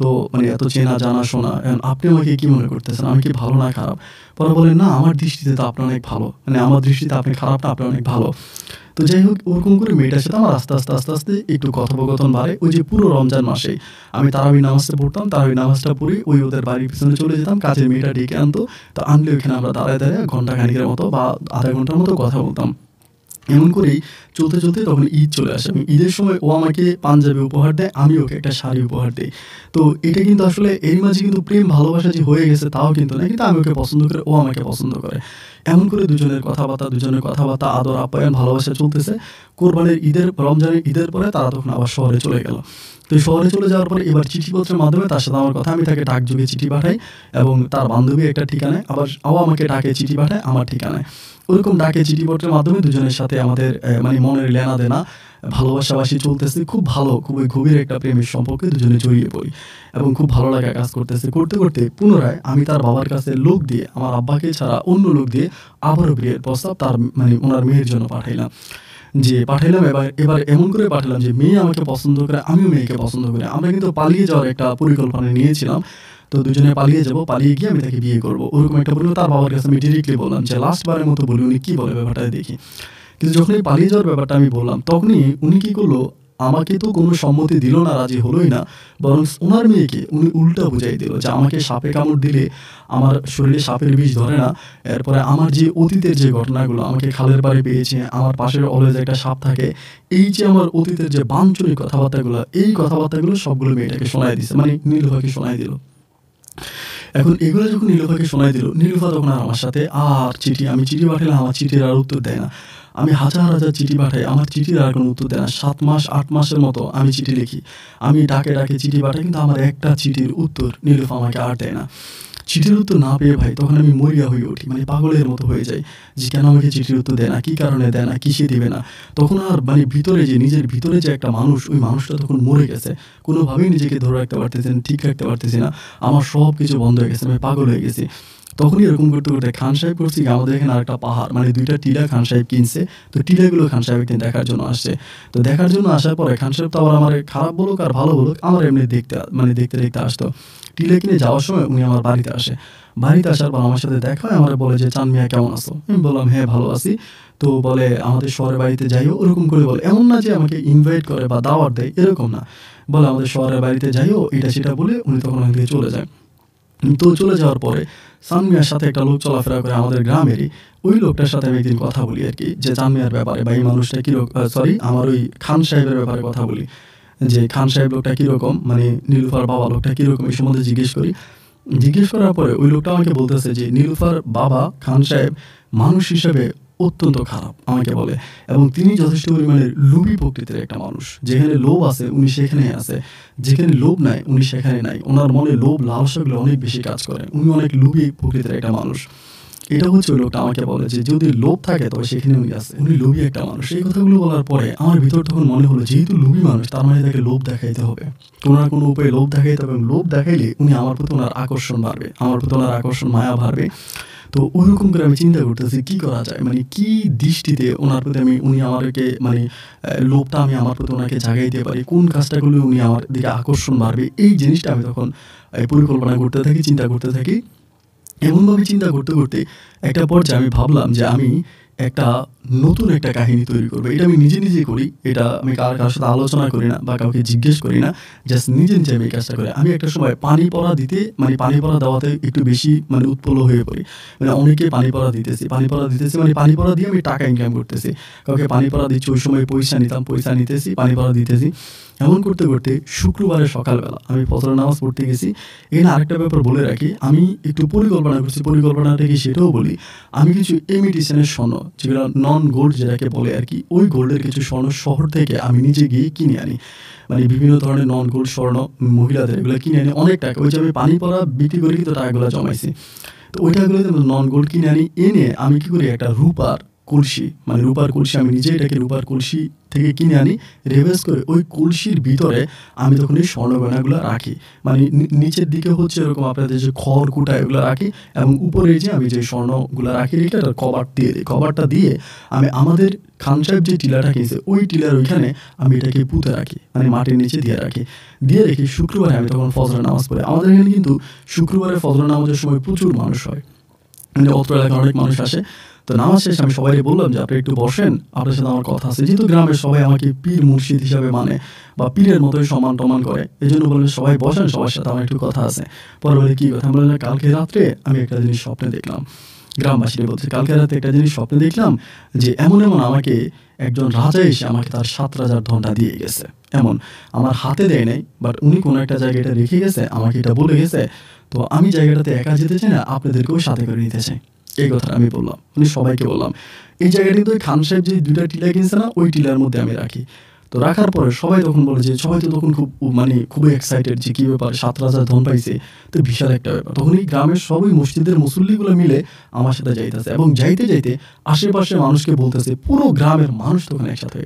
এত চেনা জানা শোনা। এখন আপনি আমাকে কি মনে করতেছেন? আমি কি ভালো না খারাপ?" পরে বলে, "না, আমার দৃষ্টিতে তো আপনি অনেক ভালো। মানে আমার দৃষ্টিতে আপনি খারাপ না, আপনি অনেক ভালো।" তো যাই হোক ওরকম করে মেয়েটার সাথে আমার আস্তে একটু কথোপকথন বাড়ে। ওই যে পুরো রমজান মাসেই আমি তারাবি নামাজটা পড়তাম। তারাবি নামাজটা পড়ে ওদের বাড়ির পিছনে চলে যেতাম। কাজের মেয়েটা ডেকে আনতো। তো আনলে ওইখানে আমরা দাঁড়ায় ঘন্টা খানেকের মতো বা আধা ঘন্টার মতো কথা বলতাম। এমন করেই চলতে, চলতে তখন ঈদ চলে আসে এবং ঈদের সময় ও আমাকে পাঞ্জাবি উপহার দেয়, আমি ওকে একটা শাড়ি উপহার দেই। তো এটা কিন্তু আসলে এর মাঝে কিন্তু প্রেম ভালোবাসা যে হয়ে গেছে তাও কিন্তু না। কিন্তু আমি ওকে পছন্দ করি, ও আমাকে পছন্দ করে। এমন করে দুজনের কথাবার্তা, আদর আপ্যায়ন, ভালোবাসা চলতেছে। কোরবানির ঈদের, রমজানের ঈদের পরে তারা তখন আবার শহরে চলে গেল। তো শহরে চলে যাওয়ার পরে এবার চিঠিপত্রের মাধ্যমে তার সাথে আমার কথা, আমি তাকে ডাকযোগে চিঠি পাঠাই এবং তার বান্ধবী একটা ঠিকানায়, আবার ও আমাকে ডাকে চিঠি পাঠায় আমার ঠিকানায়। ওরকম ডাকে চিঠিপত্রের মাধ্যমে দুজনের সাথে আমাদের মানে মনের লেনাদেনা, ভালোবাসাবাসি চলতেছে। খুব ভালো, খুবই গভীর একটা প্রেমের সম্পর্কে দুজনে জড়িয়ে পড়ি এবং খুব ভালো লাগা কাজ করতেছে। করতে, করতে পুনরায় আমি তার বাবার কাছে লোক দিয়ে, আমার আব্বাকে ছাড়া অন্য লোক দিয়ে আবারও বিয়ের প্রস্তাব তার মানে উনার মেয়ের জন্য পাঠাইলাম। এবার এমন করে পাঠালাম যে মেয়ে আমাকে পছন্দ করে, আমিও মেয়েকে পছন্দ করি। আমরা কিন্তু পালিয়ে যাওয়ার একটা পরিকল্পনা নিয়েছিলাম। তো দুজনে পালিয়ে যাব, পালিয়ে গিয়ে আমি তাকে বিয়ে করব। ওরকম একটা পরিকল্পনা তার বাবার কাছে আমি ডিরেক্টলি বললাম যে লাস্ট বারের মতো বলি উনি কী বলে ব্যাপারটা দেখি। কিন্তু যখন এই পালিয়ে যাওয়ার ব্যাপারটা আমি বললাম, তখনই উনি কী করলো, আমাকে তো কোনো সম্মতি দিল না, রাজি হলোই না। বরং উনার মেয়েকে উনি উল্টা বুঝাই দিল যে আমাকে সাপে কামড় দিলে আমার শরীরে সাপের বিষ ধরে না। এরপরে আমার যে অতীতের যে ঘটনাগুলো, আমাকে খালের পাড়ে পেয়েছে, আমার পাশের অলওয়েজ একটা সাপ থাকে, এই যে আমার অতীতের যে বাঞ্ছনিক কথাবার্তাগুলো, এই কথাবার্তাগুলো সবগুলো মেয়েটাকে শোনাই দিছে, মানে নীলুফাকে শোনাই দিল। এখন এগুলো যখন নীলুফাকে শোনাই দিল, নীলুফা তখন আর আমার সাথে আর আমি চিঠি পাঠালাম, আমার চিঠির আর উত্তর দেয় না। আমি হাজার হাজার চিঠি পাঠাই, আমার চিঠির আর কোনো উত্তর দেয় না। 7 মাস 8 মাসের মতো আমি চিঠি লিখি, আমি ডাকে ডাকে চিঠি পাঠাই, কিন্তু আমার একটা চিঠির উত্তর নীলুফা আমাকে আর দেয় না। চিঠির উত্তর না পেয়ে ভাই তখন আমি মরিয়া হয়ে উঠি, মানে পাগলের মতো হয়ে যাই যে কেন আমাকে চিঠির উত্তর দেয় না, কী কারণে দেয় না, কিসে দেবে না। তখন আর মানে ভিতরে যে নিজের ভিতরে যে একটা মানুষ, ওই মানুষটা তখন মরে গেছে। কোনোভাবেই নিজেকে ধরে রাখতে পারতেছি না, ঠিক রাখতে পারতেছি না। আমার সব কিছু বন্ধ হয়ে গেছে, আমি পাগল হয়ে গেছি। তখনই এরকম করতে করতে খান সাহেব করছি কি, আমাদের এখানে আরেকটা পাহাড়, মানে 2টা টিলা খান সাহেব কিনছে। তো টিলাগুলো খান সাহেব একদিন দেখার জন্য আসছে। তো দেখার জন্য আসার পরে খান সাহেব তো আবার আমার খারাপ বলুক আর ভালো বলুক, আমার এমনি দেখতে দেখতে আসতো। টিলা কিনে যাওয়ার সময় উনি আমার বাড়িতে আসে। বাড়িতে আসার পর আমার সাথে দেখা হয়, আমার বলে যে চাঁদ মিয়া কেমন আছো? আমি বললাম হ্যাঁ ভালো আছি। তো বলে আমাদের শহরের বাড়িতে যাইও, ওরকম করে বলে। এমন না যে আমাকে ইনভাইট করে বা দাওয়াত দেয়, এরকম না। বলে আমাদের শহরের বাড়িতে যাইও, এটা সেটা বলে উনি তখন ওখান থেকে চলে যায়। তো চলে যাওয়ার পরে চাঁদ মিয়ার সাথে একটা লোক চলাফেরা করে আমাদের গ্রামেরই, ওই লোকটার সাথে আমি একদিন কথা বলি আর কি, যে চাঁদ মিয়ার ব্যাপারে বা এই মানুষটা কীরকম, সরি আমার ওই খান সাহেবের ব্যাপারে কথা বলি, যে খান সাহেব লোকটা কীরকম, মানে নীলুফার বাবা লোকটা কীরকম, এই সম্বন্ধে জিজ্ঞেস করি। জিজ্ঞেস করার পরে ওই লোকটা আমাকে বলতেছে যে নীলুফার বাবা খান সাহেব মানুষ হিসেবে অত্যন্ত খারাপ আমাকে বলে, এবং তিনি যথেষ্ট পরিমাণে লোভী প্রকৃতির একটা মানুষ। যেখানে লোভ আছে উনি সেখানে আছে, যেখানে লোভ নাই উনি সেখানে নাই। ওনার মনে লোভ লালসাগুলো অনেক বেশি কাজ করে, উনি অনেক লোভী প্রকৃতির একটা মানুষ। এটা হচ্ছে ওই লোকটা আমাকে বলে যে যদি লোভ থাকে তবে সেখানে উনি আছে, উনি লোভী একটা মানুষ। এই কথাগুলো বলার পরে আমার ভিতর তখন মনে হলো যেহেতু লোভী মানুষ, তার মানে তাকে লোভ দেখাইতে হবে, কোনো না কোনো উপায়ে লোভ দেখাইতে হবে, এবং লোভ দেখাইলে উনি আমার প্রতি ওনার আকর্ষণ বাড়বে, আমার প্রতি ওনার আকর্ষণ মায়া বাড়বে। তো ওইরকম করে আমি চিন্তা করতেছি কী করা যায়, মানে কী দৃষ্টিতে ওনার প্রতি উনি আমাকে মানে লোভটা আমি আমার প্রতি ওনাকে জাগাইতে পারি, কোন কাজটা করলে উনি আমার দিকে আকর্ষণ বাড়বে, এই জিনিসটা আমি তখন পরিকল্পনা করতে থাকি, চিন্তা করতে থাকি। এমনভাবে চিন্তা করতে করতে একটা পর্যায়ে আমি ভাবলাম যে আমি একটা নতুন একটা কাহিনী তৈরি করবো। এটা আমি নিজে নিজে করি, এটা আমি কারোর সাথে আলোচনা করি না বা কাউকে জিজ্ঞেস করি না, জাস্ট নিজে নিজে আমি এই কাজটা করি। আমি একটা সময় পানি পড়া পানি পড়া দেওয়াতে একটু বেশি মানে উৎপন্ন হয়ে পড়ি, মানে অনেকে পানি পড়া দিতেছি মানে পানি পড়া দিয়ে আমি টাকা ইনকাম করতেছি, কাউকে পানি পড়া দিচ্ছি, ওই সময় পয়সা নিতেছি, পানি পড়া দিতেছি। এমন করতে করতে শুক্রবারের সকালবেলা আমি ফজরের নামাজ পড়তে গেছি। এখানে আরেকটা ব্যাপার বলে রাখি, আমি একটু পরিকল্পনা করছি, পরিকল্পনাটা কি সেটাও বলি। আমি কিছু ইমিটেশনের স্বর্ণ, যেগুলো নন গোল্ড যেটাকে বলে আর কি, ওই গোল্ডের কিছু স্বর্ণ শহর থেকে আমি নিজে গিয়ে কিনে আনি, মানে বিভিন্ন ধরনের নন গোল্ড স্বর্ণ মহিলাদের, এগুলো কিনে আনি অনেক টাকা। ওই যে আমি পানি পড়া বিক্রি করে কিন্তু টাকাগুলো জমাইছি, তো ওই টাকাগুলোতে নন গোল্ড কিনে আনি। এনে আমি কী করি, একটা রূপার কলসি, মানে রূপার কলসি, আমি নিজে এটাকে রূপার কলসি থেকে কিনে আনি, রেভেস করে ওই কলসির ভিতরে আমি তখন এই স্বর্ণগয়নাগুলো রাখি, মানে নিচের দিকে হচ্ছে এরকম আপনাদের যে খড় কুটা এগুলো রাখি, এবং উপরে যে আমি যে স্বর্ণগুলো রাখি এটা কভার দিয়ে দিই। কভারটা দিয়ে আমি আমাদের খান সাহেব যে টিলাটা কিনছে ওই টিলার ওইখানে আমি এটাকে পুঁতে রাখি, মানে মাটির নিচে দিয়ে রেখে শুক্রবারে আমি তখন ফজরের নামাজ পড়ি। আমাদের এখানে কিন্তু শুক্রবারে ফজরের নামাজের সময় প্রচুর মানুষ হয়, মানে অত্র এলাকায় অনেক মানুষ আসে। তো নামাজ শেষে আমি সবাই বললাম যে আপনি একটু বসেন, আপনার সাথে আমার কথা আছে। যেহেতু গ্রামের সবাই আমাকে পীর মুর্শিদ হিসাবে মানে বা পীরের মতোই সম্মান টমান করে, এই জন্য বললেন সবাই বসেন, সবার সাথে আমার একটু কথা আছে। পরে বলে কী কথা? আমি বললাম কালকে রাত্রে আমি একটা জিনিস স্বপ্নে দেখলাম, গ্রামবাসীরা বলছে, কালকে রাতে একটা জিনিস স্বপ্নে দেখলাম যে এমন আমাকে একজন রাজা এসে আমাকে তার ৭ রাজার ধনটা দিয়ে গেছে। এমন আমার হাতে দেয় নাই, বাট উনি কোনো একটা জায়গায় এটা রেখে গেছে, আমাকে এটা বলে গেছে। তো আমি জায়গাটাতে একা যেতে চাই না, আপনাদেরকেও সাথে করে নিতে চাই। এই কথাটা আমি বললাম, সবাইকে বললাম। এই জায়গাটি তো খান সাহেব যে ২টা টিলা কিনছে না, ওই টিলার মধ্যে আমি রাখি। তো রাখার পরে সবাই তখন বলে যে, সবাই তো তখন খুবই এক্সাইটেড যে কী ব্যাপার, ৭ রাজার ধন পাইছে, তো বিশাল একটা ব্যাপার। তখন এই গ্রামের সবই মসজিদের মুসল্লিগুলো মিলে আমার সাথে যাইতেছে, এবং যাইতে যাইতে আশেপাশে মানুষকে বলতেছে, পুরো গ্রামের মানুষ তখন একসাথে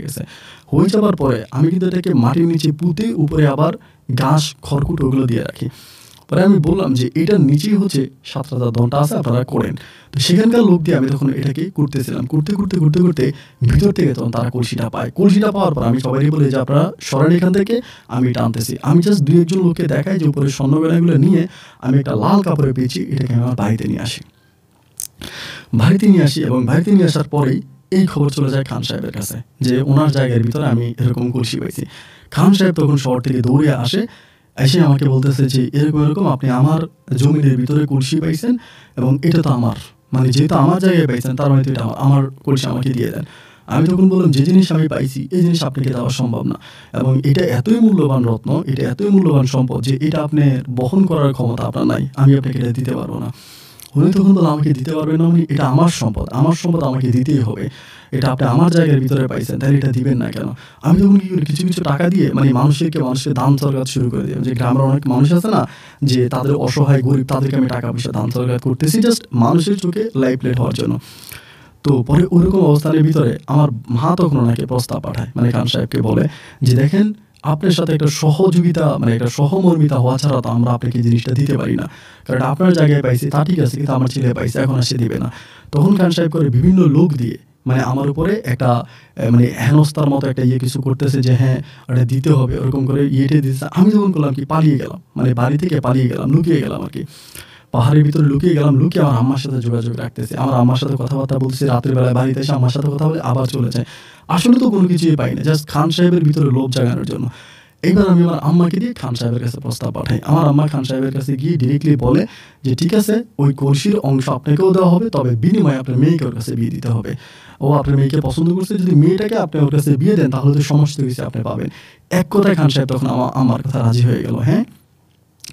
হয়ে যাবার পরে আমি কিন্তু এটাকে মাটির নিচে পুঁতে উপরে আবার ঘাস খড়কুটো ওগুলো দিয়ে রাখি। পরে আমি বললাম যে এটার নিচেই হচ্ছে ৭ রাজার ধনটা আছে, আপনারা করেন। তো সেখানকার লোক দিয়ে আমি তখন এটাকে করতেছিলাম, করতে ভিতর থেকে তখন তারা কলসিটা পায়। কলসিটা পাওয়ার পর আমি সবাই বলি যে আপনারা সরেন এখান থেকে, আমি এটা আনতেছি। আমি জাস্ট ২-১ জন লোককে দেখাই যে উপরে স্বর্ণগয়নাগুলো নিয়ে আমি একটা লাল কাপড়ে পেয়েছি, এটাকে আমি আমার বাড়িতে নিয়ে আসি। এবং বাড়িতে নিয়ে আসার পরেই এই খবর চলে যায় খান সাহেবের কাছে যে ওনার জায়গার ভিতরে আমি এরকম কলসি পাইছি। খান সাহেব তখন শহর থেকে দৌড়ে এসে আমাকে বলতেছে যে এরকম আপনি আমার জমিনের ভিতরে কলসি পাইছেন, এবং এটা তো আমার, যেহেতু আমার জায়গায় পাইছেন, তার মানে তো এটা আমার কলসি, আমাকে দিয়ে দেন। আমি তখন বললাম, যে জিনিস আমি পাইছি এই জিনিস আপনাকে দেওয়া সম্ভব না, এবং এটা এতই মূল্যবান রত্ন, এটা এতই মূল্যবান সম্পদ যে এটা আপনি বহন করার ক্ষমতা আপনার নাই, আমি আপনাকে এটা দিতে পারবো না। উনি তখন বললাম, আমাকে দিতে পারবেন না, এটা আমার সম্পদ আমাকে দিতেই হবে, এটা আপনি আমার জায়গার ভিতরে পাইছেন, তাহলে এটা দিবেন না কেন? আমি তখন কি করি, কিছু টাকা দিয়ে মানুষকে দান সরকার শুরু করে দিই। যে গ্রামের অনেক মানুষ আছে না, যে তাদের অসহায় গরিব, তাদেরকে আমি টাকা পয়সা দান সরকার করতেছি জাস্ট মানুষের চোখে লাইফলেট হওয়ার জন্য। তো পরে ওইরকম অবস্থানের ভিতরে আমার মা তখন ওনাকে প্রস্তাব পাঠায়, খান সাহেবকে বলে যে দেখেন, আপনার সাথে একটা সহযোগিতা একটা সহমর্মিতা হওয়া ছাড়া তো আমরা আপনাকে জিনিসটা দিতে পারি না, কারণ আপনার জায়গায় পাইছি তা ঠিক আছে, কিন্তু আমার ছেলে পাইছে, এখন আর সে দিবে না। তখন খান সাহেব করে বিভিন্ন লোক দিয়ে আমার উপরে একটা হেনস্থার মতো একটা কিছু করতেছে যে হ্যাঁ ওটা দিতে হবে, ওরকম করে দিতেছে। আমি যখন করলাম কি, পালিয়ে গেলাম, বাড়ি থেকে পালিয়ে গেলাম, লুকিয়ে গেলাম আর কি, পাহাড়ের ভিতরে লুকিয়ে গেলাম। লুকিয়ে আমার আম্মার সাথে যোগাযোগ রাখতেছি, আমার আম্মার সাথে কথাবার্তা বলতেছি, রাতের বেলায় বাড়িতে এসে আম্মার সাথে কথা বলে আবার চলে যায়। আসলে তো কোনো কিছুই পাই না, জাস্ট খান সাহেবের ভিতরে লোভ জাগানোর জন্য। এইবার আমি আমার আম্মাকে দিয়ে খান সাহেবের কাছে প্রস্তাব পাঠাই। আমার আম্মা খান সাহেবের কাছে গিয়ে ডিরেক্টলি বলে যে ঠিক আছে, ওই কলসির অংশ আপনাকেও দেওয়া হবে, তবে বিনিময়ে আপনার মেয়েকে ওর কাছে বিয়ে দিতে হবে। ও আপনার মেয়েকে পছন্দ করছে, যদি মেয়েটাকে আপনি ওর কাছে বিয়ে দেন তাহলে তো সমস্ত কিছু আপনি পাবেন। এক কথায় খান সাহেব তখন আমার কথা রাজি হয়ে গেল, হ্যাঁ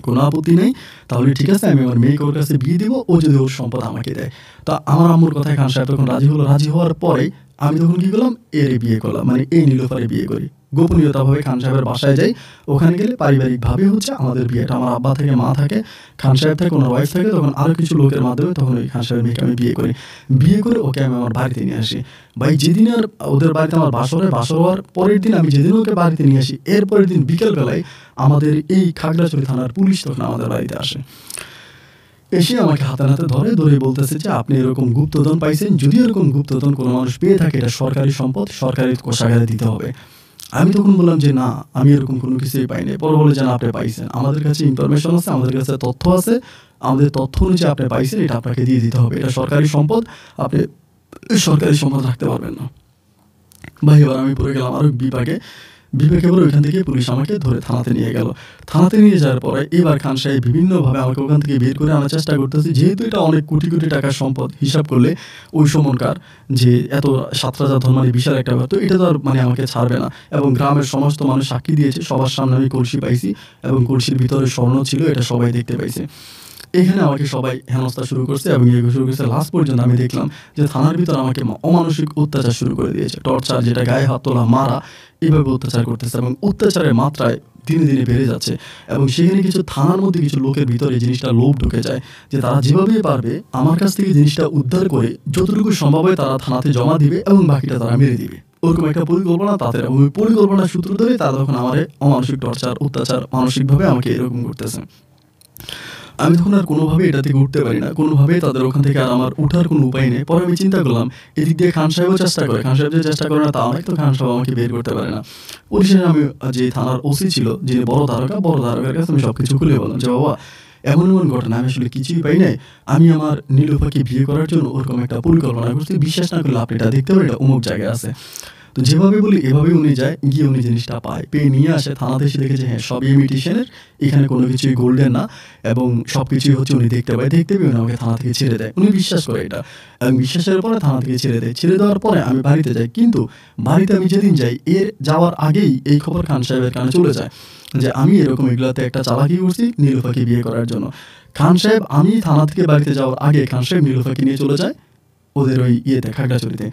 কোনো আপত্তি নেই, তাহলে ঠিক আছে, আমি আমার মেয়েকে ওর কাছে বিয়ে দিব, ও যদি ওর সম্পদ আমাকে দেয়। তো আমার আম্মুর কথায় খান সাহেব তখন রাজি হলো। রাজি হওয়ার পরেই আমি তখন কী করলাম, এর বিয়ে করলাম, এই নীলোফারে বিয়ে করি। গোপনীয়তাভাবে খান সাহেবের বাসায় যাই, ওখানে গেলে পারিবারিকভাবে হচ্ছে আমাদের বিয়েটা। আমার আব্বা থাকে, মা থাকে, খান সাহেব থাকে, ওনার ওয়াইফ থাকে, তখন আরও কিছু লোকের মাধ্যমে তখন ওই খান সাহেবের মেয়েকে আমি বিয়ে করে ওকে আমি আমার বাড়িতে নিয়ে আসি। ভাই যেদিন আর ওদের বাড়িতে আমার বাসর হওয়ার পরের দিন আমি যেদিন ওকে বাড়িতে নিয়ে আসি, এরপরের দিন বিকেলবেলায় আমাদের এই খাগড়াছড়ি থানার পুলিশ তখন আমাদের বাড়িতে আসে। এসে আমাকে হাতে ধরে বলতেছে যে আপনি এরকম গুপ্তধন পাইছেন, যদি এরকম গুপ্তধন কোনো মানুষ পেয়ে থাকে, এটা সরকারি সম্পদ, সরকারি কোষাগারে দিতে হবে। আমি তখন বললাম যে না, আমি এরকম কোনো কিছুই পাইনি। পরে বলে যে না, আপনি পাইছেন, আমাদের কাছে ইনফরমেশন আছে, আমাদের কাছে তথ্য আছে, আমাদের তথ্য অনুযায়ী আপনি পাইছেন, এটা আপনাকে দিয়ে দিতে হবে, এটা সরকারি সম্পদ, আপনি সরকারি সম্পদ রাখতে পারবেন না। ভাই এবার আমি পড়ে গেলাম আরও বিপাকে বলে ওইখান থেকে পুলিশ আমাকে ধরে থানাতে নিয়ে গেল। থানাতে নিয়ে যাওয়ার পরে এবার খান সাহেব বিভিন্নভাবে আমাকে ওখান থেকে বের করে আনার চেষ্টা করতেছে, যেহেতু এটা অনেক কোটি টাকার সম্পদ, হিসাব করলে ওই সময়কার যে এত ৭ রাজার ধন বিশাল একটা ব্যাপার, তো এটা তো আর আমাকে ছাড়বে না। এবং গ্রামের সমস্ত মানুষ সাক্ষী দিয়েছে, সবার সামনে আমি কলসি পাইছি, এবং কলসির ভিতরে স্বর্ণ ছিল, এটা সবাই দেখতে পাইছে। এখানে আমাকে সবাই হেনস্থা শুরু করছে এবং শুরু করছে। লাস্ট পর্যন্ত আমি দেখলাম যে থানার ভিতরে আমাকে অমানসিক অত্যাচার শুরু করে দিয়েছে, টর্চার, যেটা গায়ে হাত তোলা, মারা, এইভাবে অত্যাচার করতেছে, এবং অত্যাচারের মাত্রায় দিনে দিনে বেড়ে যাচ্ছে। এবং সেখানে কিছু থানার মধ্যে কিছু লোকের ভিতরে জিনিসটা লোভ ঢুকে যায় যে তারা যেভাবেই পারবে আমার কাছ থেকে জিনিসটা উদ্ধার করে যতটুকু সম্ভব হয় তারা থানাতে জমা দিবে এবং বাকিটা তারা মেরে দিবে, ওরকম একটা পরিকল্পনা তাদের। এবং ওই পরিকল্পনার সূত্র ধরে তারা তখন আমার অমানসিক টর্চার, অত্যাচার, মানসিকভাবে আমাকে এরকম করতেছে। আমি তখন আর কোনোভাবে এটা থেকে উঠতে পারি না, কোনোভাবে তাদের ওখান থেকে আর আমার উঠার কোনো উপায় নেই। পরে আমি চিন্তা করলাম, এদিক দিয়ে খান সাহেবও চেষ্টা করে, খান সাহেব যে চেষ্টা করে না তা অনেক, তো খান সাহেব আমাকে বের করতে পারে না। পুলিশের আমি যে থানার ওসি ছিল, যে বড় ধারকের কাছে আমি সব কিছু খুলে বললাম যে বাবা এমন ঘটনা, আমি আসলে কিছুই পাই নাই, আমি আমার নীলুফাকে বিয়ে করার জন্য ওরকম একটা পরিকল্পনা করছি, বিশ্বাস না করলে আপনি এটা দেখতে পারেন, এটা অমুক জায়গায় আছে। তো যেভাবে বলি এভাবেই উনি যায়, গিয়ে উনি জিনিসটা পায়, পেয়ে নিয়ে আসে। থানাতে এসে দেখে যে হ্যাঁ, সবই ইমিটেশনের, এখানে কোনো কিছুই গোল্ডেন না এবং সব কিছুই হচ্ছে উনি দেখতে পায়। দেখতে পেয়ে উনি আমাকে থানা থেকে ছেড়ে দেয়। উনি বিশ্বাস করে এটা এবং বিশ্বাসের পরে থানা থেকে ছেড়ে দেয়। ছেড়ে দেওয়ার পরে আমি বাড়িতে যাই, কিন্তু বাড়িতে আমি যেদিন যাই এর যাওয়ার আগেই এই খবর খান সাহেবের কানে চলে যায় যে আমি এরকম এগুলাতে একটা চালাকি করছি নীলুফাকে বিয়ে করার জন্য। খান সাহেব, আমি থানা থেকে বাড়িতে যাওয়ার আগে খান সাহেব নীলুফাকে নিয়ে চলে যায় ওদের ওই ইয়েতে, খাগড়াছড়িতে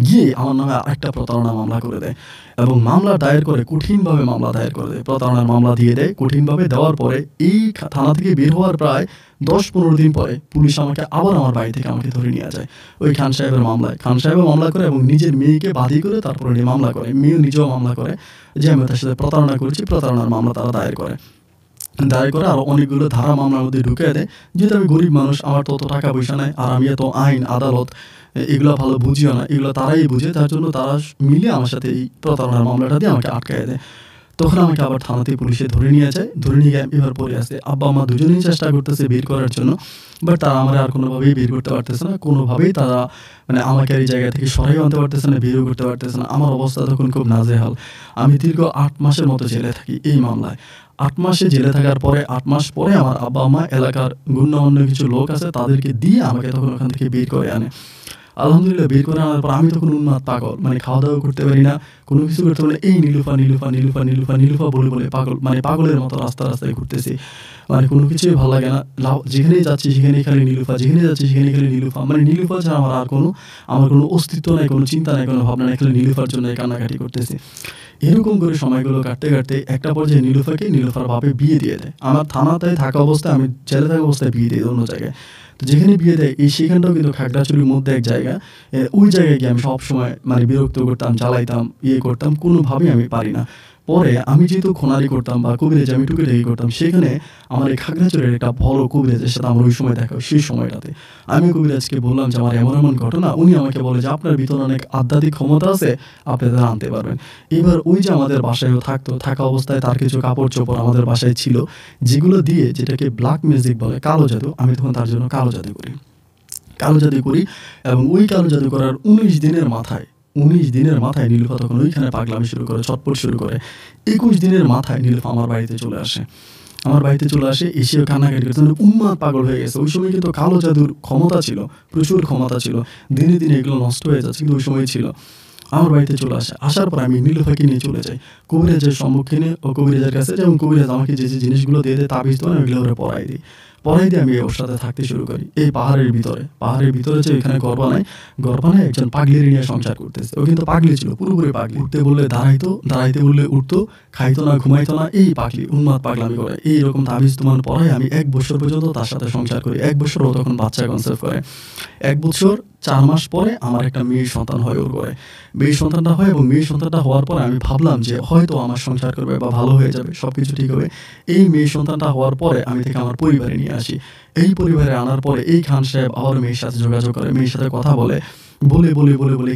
গিয়ে আমার নামে আরেকটা প্রতারণা মামলা করে দেয় এবং মামলা দায়ের করে, কঠিনভাবে মামলা দায়ের করে দেয়, প্রতারণার মামলা দিয়ে দেয় কঠিনভাবে। দেওয়ার পরে এই থানা থেকে বের হওয়ার প্রায় 10-15 দিন পরে পুলিশ আমাকে আবার আমার বাড়ি থেকে আমাকে ধরে নিয়ে যায় ওই খান সাহেবের মামলায়। খান সাহেবও মামলা করে এবং নিজের মেয়েকে বাদী করে তারপরে উনি মামলা করে, মেয়েও নিজেও মামলা করে যে আমি তার সাথে প্রতারণা করেছি। প্রতারণার মামলা তারা দায়ের করে আরও অনেকগুলো ধারা মামলার মধ্যে ঢুকিয়ে দেয়। যেহেতু আমি গরিব মানুষ, আমার তো অত টাকা পয়সা নাই, আর আমি এত আইন আদালত এগুলো ভালো বুঝিও না, এগুলো তারাই বুঝে, তার জন্য তারা মিলে আমার সাথে এই প্রতারণার মামলাটা দিয়ে আমাকে আটকায় দেয়। তখন আমাকে আবার থানাতে পুলিশে ধরে নিয়ে যায়। ধরে নিয়ে গিয়ে এবার পরে আসে আব্বা আম্মা দুজনেই চেষ্টা করতেছে বের করার জন্য, বাট তারা আমার আর কোনোভাবেই বের করতে পারতেছে না। কোনোভাবেই তারা মানে আমাকে আর এই জায়গা থেকে সরাই আনতে পারতেছে না, বেরও করতে পারতেছে না। আমার অবস্থা তখন খুব নাজেহাল। আমি দীর্ঘ 8 মাসের মতো জেলে থাকি এই মামলায়। 8 মাসে জেলে থাকার পরে 8 মাস পরে আমার আব্বা আম্মা এলাকার গণ্যমান্য কিছু লোক আছে তাদেরকে দিয়ে আমাকে তখন ওখান থেকে বের করে আনে। আলহামদুলিল্লাহ বের করে আনার পর আমি তখন উন্মাদ পাগল, মানে খাওয়া দাওয়া করতে পারি না, কোনো কিছু করতে পারি না। এই নীলুফা নীলুফা নীলুফা নীলুফা নীলুফা বলে বলে পাগল, মানে পাগলের মতো রাস্তায় ঘুরতেছি। মানে কোনো কিছুই ভালো লাগে না, যেখানেই যাচ্ছি সেখানেই খালি নীলুফা, যেখানে যাচ্ছি সেখানে খালি নীলুফা। মানে নীলুফা ছাড়া আমার কোনো অস্তিত্ব নাই, কোনো চিন্তা নাই, কোনো ভাবনা নাই, খালি নীলুফার জন্য কান্নাকাটি করতেছি। এরকম করে সময়গুলো কাটতে কাটতে একটা পর্যায়ে নীলুফার বাপে বিয়ে দিয়ে দেয়। আমার থানাতে থাকা অবস্থায়, আমি জেলে থাকা অবস্থায় বিয়ে দিয়ে অন্য জায়গায়। তো যেখানে বিয়ে দেয় সেখানটাও কিন্তু খাগড়াছড়ির মধ্যে এক জায়গা, ওই জায়গায় গিয়ে আমি সবসময় মানে বিরক্ত করতাম, জ্বালাইতাম, করতাম, কোনোভাবেই আমি পারি না। পরে আমি যেহেতু খোনারি করতাম বা কবিরাজ আমি টুকিটাকি করতাম, সেখানে আমার এই খাগড়াছড়ির একটা বড় কবিরাজের সাথে আমার ওই সময় দেখা, সেই সময়টাতে আমি কবিরাজকে বললাম যে আমার এমন এমন ঘটনা। উনি আমাকে বলে যে আপনার ভিতরে অনেক আধ্যাত্মিক ক্ষমতা আছে, আপনি তা আনতে পারবেন। এবার ওই যে আমাদের বাসায়ও থাকা অবস্থায় তার কিছু কাপড় চোপড় আমাদের বাসায় ছিল, যেগুলো দিয়ে, যেটাকে ব্ল্যাক ম্যাজিক বলে, কালো জাদু, আমি তখন তার জন্য কালো জাদু করি এবং ওই কালো জাদু করার 19 দিনের মাথায় নীলুফা তখন ওইখানে পাগলামি শুরু করে, ছটপট শুরু করে। 21 দিনের মাথায় নীলুফা আমার বাড়িতে চলে আসে, এসেও কান্নাকাটি করতে, উন্মাদ পাগল হয়ে গেছে। ওই সময় কিন্তু কালো জাদুর ক্ষমতা ছিল, প্রচুর ক্ষমতা ছিল, দিনে দিনে এগুলো নষ্ট হয়ে যাচ্ছে, কিন্তু ওই সময় ছিল। আমার বাড়িতে চলে আসে, আসার পর আমি নীলুফাকে নিয়ে চলে যাই কবিরাজের সম্মুখীনে ও কবিরাজের কাছে, যেমন কবিরাজ আমাকে যে যে জিনিসগুলো দিয়ে দেয়, তাবিজ তো ওইগুলো ওরা পড়াই দিই। আমি ওর সাথে থাকতে শুরু করি এই পাহাড়ের ভিতরে যে এখানে গর্বা নাই একজন পাগলির নিয়ে সংসার করতেছে। ও কিন্তু পাগলি ছিল, পুরোপুরি পাগলি। উঠতে বললে দাঁড়াইতে বললে উঠতো, খাইতো না ঘুমাইতো না, এই পাগলি, উন্মাদ পাগলামি করে। এইরকম তাবিজ তোমার পড়ায় আমি 1 বছর পর্যন্ত তার সাথে সংসার করি। 1 বছর ও তখন বাচ্চা কনসেপ্ট করে। 1 বছর 4 মাস পরে আমার একটা মেয়ে সন্তান হয় ওর ঘরে। মেয়ে সন্তানটা হয় এবং মেয়ে সন্তানটা হওয়ার পরে আমি ভাবলাম যে হয়তো আমার সংসার করবে বা ভালো হয়ে যাবে, সব কিছু ঠিক হবে। এই মেয়ে সন্তানটা হওয়ার পরে আমি তাকে আমার পরিবারে নিয়ে আসি। এই পরিবারে আনার পরে এই খান সাহেব আবার মেয়ের সাথে যোগাযোগ করে, মেয়ের সাথে কথা বলে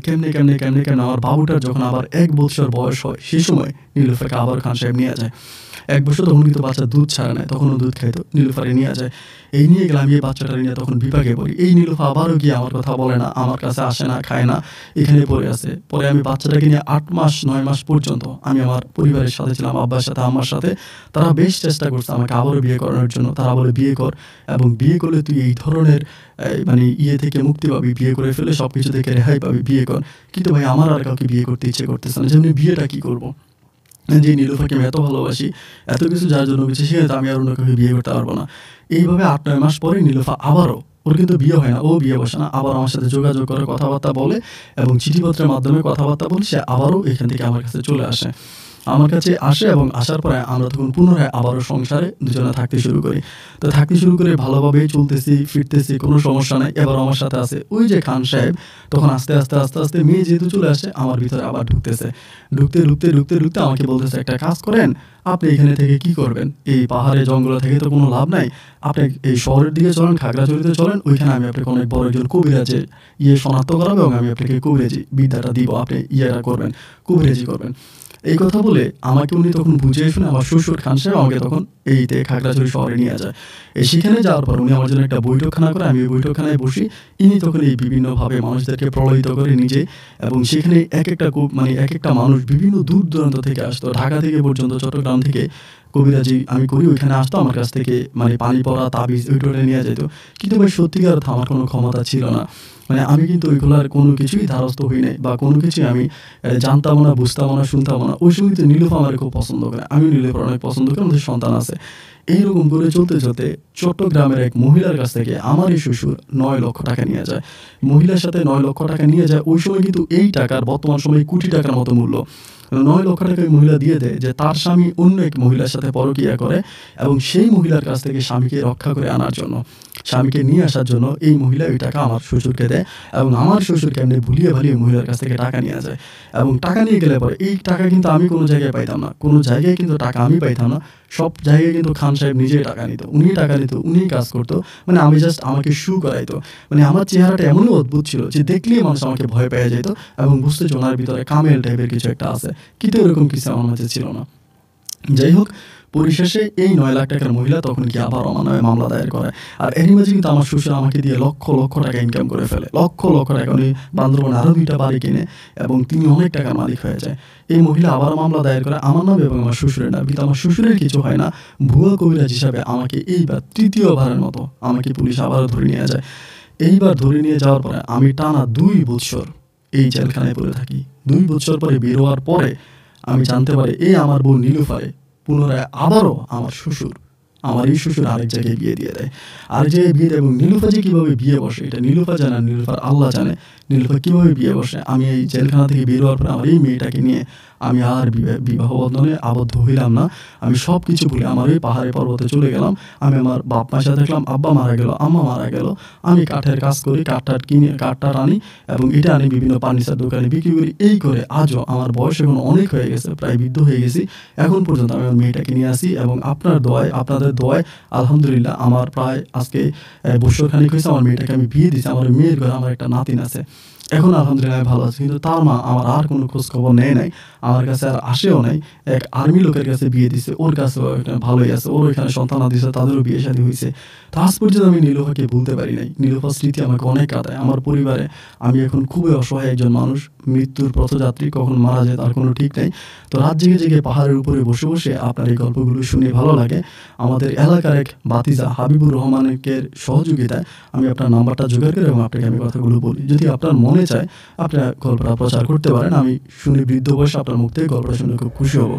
কেমনে আমার বাবুটার যখন আবার 1 বছর বয়স হয়, সেই সময় নীলুফাকে আবার খান সাহেব নিয়ে যায়। 1 বছর তখন কিন্তু বাচ্চা দুধ ছাড়ে নাই, তখনও দুধ খাইতো। নীলুফারে নিয়ে যায়, এই নিয়ে গেলাম, এই বাচ্চাটা নিয়ে তখন বিপাকে পড়ি। এই নীলুফা আবারও গিয়ে আমার কথা বলে না, আমার কাছে আসে না, খায় না, এখানে পড়ে আছে। পরে আমি বাচ্চাটাকে নিয়ে 8 মাস 9 মাস পর্যন্ত আমি আমার পরিবারের সাথে ছিলাম, আব্বার সাথে, আম্মার সাথে। তারা বেশ চেষ্টা করছে আমাকে আবারও বিয়ে করানোর জন্য। তারা বলে বিয়ে কর, এবং বিয়ে করলে তুই এই ধরনের মানে থেকে মুক্তি পাবি, বিয়ে করে ফেলে সব কিছু থেকে রেহাই পাবি, বিয়ে কর। কিন্তু ভাই আমার আর কাউকে বিয়ে করতে ইচ্ছে করতেছে না, যেমনি বিয়েটা কী করবো, যে নীলুফাকে আমি এত ভালোবাসি, এত কিছু যার জন্য কিছু, সেখানে আমি আর অন্য কাউকে বিয়ে করতে পারবো না। এইভাবে 8-9 মাস পরে নীলুফা আবারও, ওর কিন্তু বিয়ে হয় না, ও বিয়ে বসে না, আবার আমার সাথে যোগাযোগ করে, কথাবার্তা বলে এবং চিঠিপত্রের মাধ্যমে কথাবার্তা বলে সে আবারও এখান থেকে আমার কাছে চলে আসে। এবং আসার পরে আমরা তখন পুনরায় আবারও সংসারে দুজনে থাকতে শুরু করি। ভালোভাবেই চলতেছি, ফিরতেছি, কোনো সমস্যা নাই। এবার আমার সাথে আছে ওই যে খান সাহেব। তখন আস্তে আস্তে মেয়ে যেহেতু চলে আসে, আমার ভিতরে আবার ঢুকতে আমাকে বলতেছে, একটা কাজ করেন, আপনি এখানে থেকে কি করবেন, এই পাহাড়ে জঙ্গলে থেকে তো কোনো লাভ নাই, আপনি এই শহরের দিকে চলেন, খাগড়াছড়িতে চলেন, ওইখানে আমি আপনাকে অনেক বড় একজন কবিরাজের শনাক্ত করাবো এবং আমি আপনাকে কবিরাজি বিদ্যাটা দিব, আপনি কবিরাজি করবেন। এই কথা বলে আমাকে উনি তখন বুঝিয়ে শুনে, আমার শ্বশুর খান সাহেব আমাকে তখন এইতে খাগড়াছড়ি শহরে নিয়ে যায়। সেখানে যাওয়ার পর উনি আমার জন্য একটা বৈঠকখানা করে, আমি ওই বৈঠকখানায় বসি। ইনি তখন এই বিভিন্নভাবে মানুষদেরকে প্রলোভিত করে নিজে, এবং সেখানে এক একটা মানুষ বিভিন্ন দূর দূরান্ত থেকে আসতো, ঢাকা থেকে পর্যন্ত চট্টগ্রাম থেকে কবিরাজি আমি করি ওইখানে আসতো আমার কাছ থেকে, পানি পড়া তাবিজ ওইটা নিয়ে যেত। কিন্তু ভাই সত্যিকার অর্থে আমার কোনো ক্ষমতা ছিল না। আমি কিন্তু ওইগুলার কোনো কিছুই ধারস্থ হই নাই, বা কোনো কিছুই আমি জানতামও না, বুঝতামও না, শুনতামও না। ওই সময় কিন্তু নীলুফা আমার খুব পছন্দ করে, আমি নীলুফার অনেক পছন্দ করি, আমাদের সন্তান আছে। এইরকম করে চলতে চলতে চট্টগ্রামের এক মহিলার কাছ থেকে আমার এই শ্বশুর ৯ লক্ষ টাকা নিয়ে যায়। মহিলার সাথে ৯ লক্ষ টাকা নিয়ে যায়। ওই সময় কিন্তু এই টাকার বর্তমান সময়ে কোটি টাকার মতো মূল্য। ৯ লক্ষ টাকা ওই মহিলা দিয়ে দেয় যে তার স্বামী অন্য এক মহিলার সাথে পরকীয়া করে, এবং সেই মহিলার কাছ থেকে স্বামীকে রক্ষা করে আনার জন্য, স্বামীকে নিয়ে আসার জন্য এই মহিলা ওই টাকা আমার শ্বশুরকে দেয়, এবং আমার শ্বশুরকে এমনি ভুলিয়ে ভালিয়ে মহিলার কাছ থেকে টাকা নিয়ে যায়। এবং টাকা নিয়ে গেলে পরে এই টাকা কিন্তু আমি কোনো জায়গায় পাইতাম না, কোনো জায়গায় কিন্তু টাকা আমি পাইতাম না। সব জায়গায় কিন্তু খান সাহেব নিজেই টাকা নিত, উনিই কাজ করতো। আমি জাস্ট আমাকে শু করাইতো। আমার চেহারাটা এমনই অদ্ভুত ছিল যে দেখলেই মানুষ আমাকে ভয় পেয়ে যেত, এবং বুঝতে ওনার ভিতরে কামেল টাইপের কিছু একটা আছে, কিন্তু এরকম কিছু আমার মাঝে ছিল না। যাই হোক, পরিশেষে এই ৯ লাখ টাকার মহিলা তখন কি আবার আমার নামে মামলা দায়ের করে। আর এরই মাঝে কিন্তু আমার শ্বশুর আমাকে দিয়ে লক্ষ লক্ষ টাকা ইনকাম করে ফেলে, লক্ষ লক্ষ টাকা। উনি বান্দরবানে আরও 2টা বাড়ি কিনে, এবং তিনি অনেক টাকার মালিক হয়ে যায়। এই মহিলা আবার মামলা দায়ের করে আমার নামে এবং আমার শ্বশুরের নামে, কিন্তু আমার শ্বশুরের কিছু হয় না। ভুয়া কবিরাজ হিসাবে আমাকে এইবার ৩য়বারের মতো আমাকে পুলিশ আবারও ধরে নিয়ে যায়। এইবার ধরে নিয়ে যাওয়ার পরে আমি টানা 2 বৎসর এই জেলখানায় পড়ে থাকি। 2 বৎসর পরে বের হওয়ার পরে আমি জানতে পারি এই আমার বোন নীলুফারে পুনরায় আবারও আমার এই শ্বশুর আরেক জায়গায় বিয়ে দিয়ে দেয়। আরেক জায়গায় বিয়ে দেয়, এবং নীলুফা যে কীভাবে বিয়ে বসে এটা নীলুফা জানে, নীলুফার আল্লাহ জানে নীলুফা কীভাবে বিয়ে বসে। আমি এই জেলখানা থেকে বের হওয়ার পরে আমার এই মেয়েটাকে নিয়ে আমি আর বিবাহ বন্ধনে আবদ্ধ হইলাম না। আমি সব কিছু ভুলে আমার ওই পাহাড়ে পর্বতে চলে গেলাম। আমি আমার বাপ মার সাথে থাকলাম। আব্বা মারা গেল, আম্মা মারা গেল। আমি কাঠের কাজ করি, কাঠটা আনি, এবং এটা আনি বিভিন্ন ফার্নিচার দোকানে বিক্রি করি। এই করে আজও আমার বয়স এখন অনেক হয়ে গেছে, প্রায় বৃদ্ধ হয়ে গেছি। এখন পর্যন্ত আমি আমার মেয়েটাকে নিয়ে আসি, এবং আপনাদের দোয়ায় আলহামদুলিল্লাহ আমার প্রায় আজকে বছরখানেক হয়েছে আমার মেয়েটাকে আমি বিয়ে দিয়েছি। আমার মেয়ের ঘরে আমার একটা নাতিন আছে। এখন আলহামদুলিল্লাহ ভালো আছে, কিন্তু তার মা আমার আর কোনো খোঁজ খবর নেয় নাই, আমার কাছে আর আসেও নাই। এক আর্মি লোকের কাছে বিয়ে দিছে, ওর কাছেও ভালোই আছে, ওর ওইখানে সন্তান দিছে, তাদেরও বিয়ে শাদী হয়েছে। তো আজ পর্যন্ত আমি নীলুফাকে ভুলতে পারি নাই। নীলুফার স্মৃতি আমাকে অনেক কাঁদায়। আমার পরিবারে আমি এখন খুবই অসহায় একজন মানুষ, মৃত্যুর পথযাত্রী, কখন মারা যায় তার কোনো ঠিক নেই। তো রাত জেগে জেগে পাহাড়ের উপরে বসে বসে আপনার এই গল্পগুলো শুনে ভালো লাগে। আমাদের এলাকার এক বাতিজা হাবিবুর রহমানের সহযোগিতায় আমি আপনার নাম্বারটা জোগাড় করে এবং আপনাকে আমি কথাগুলো বলি। যদি আপনার মনে চায় আপনার গল্পটা প্রচার করতে পারেন। আমি শুনে বৃদ্ধ বয়সে আপনার মুখ থেকে গল্পটা শুনে খুব খুশি হব।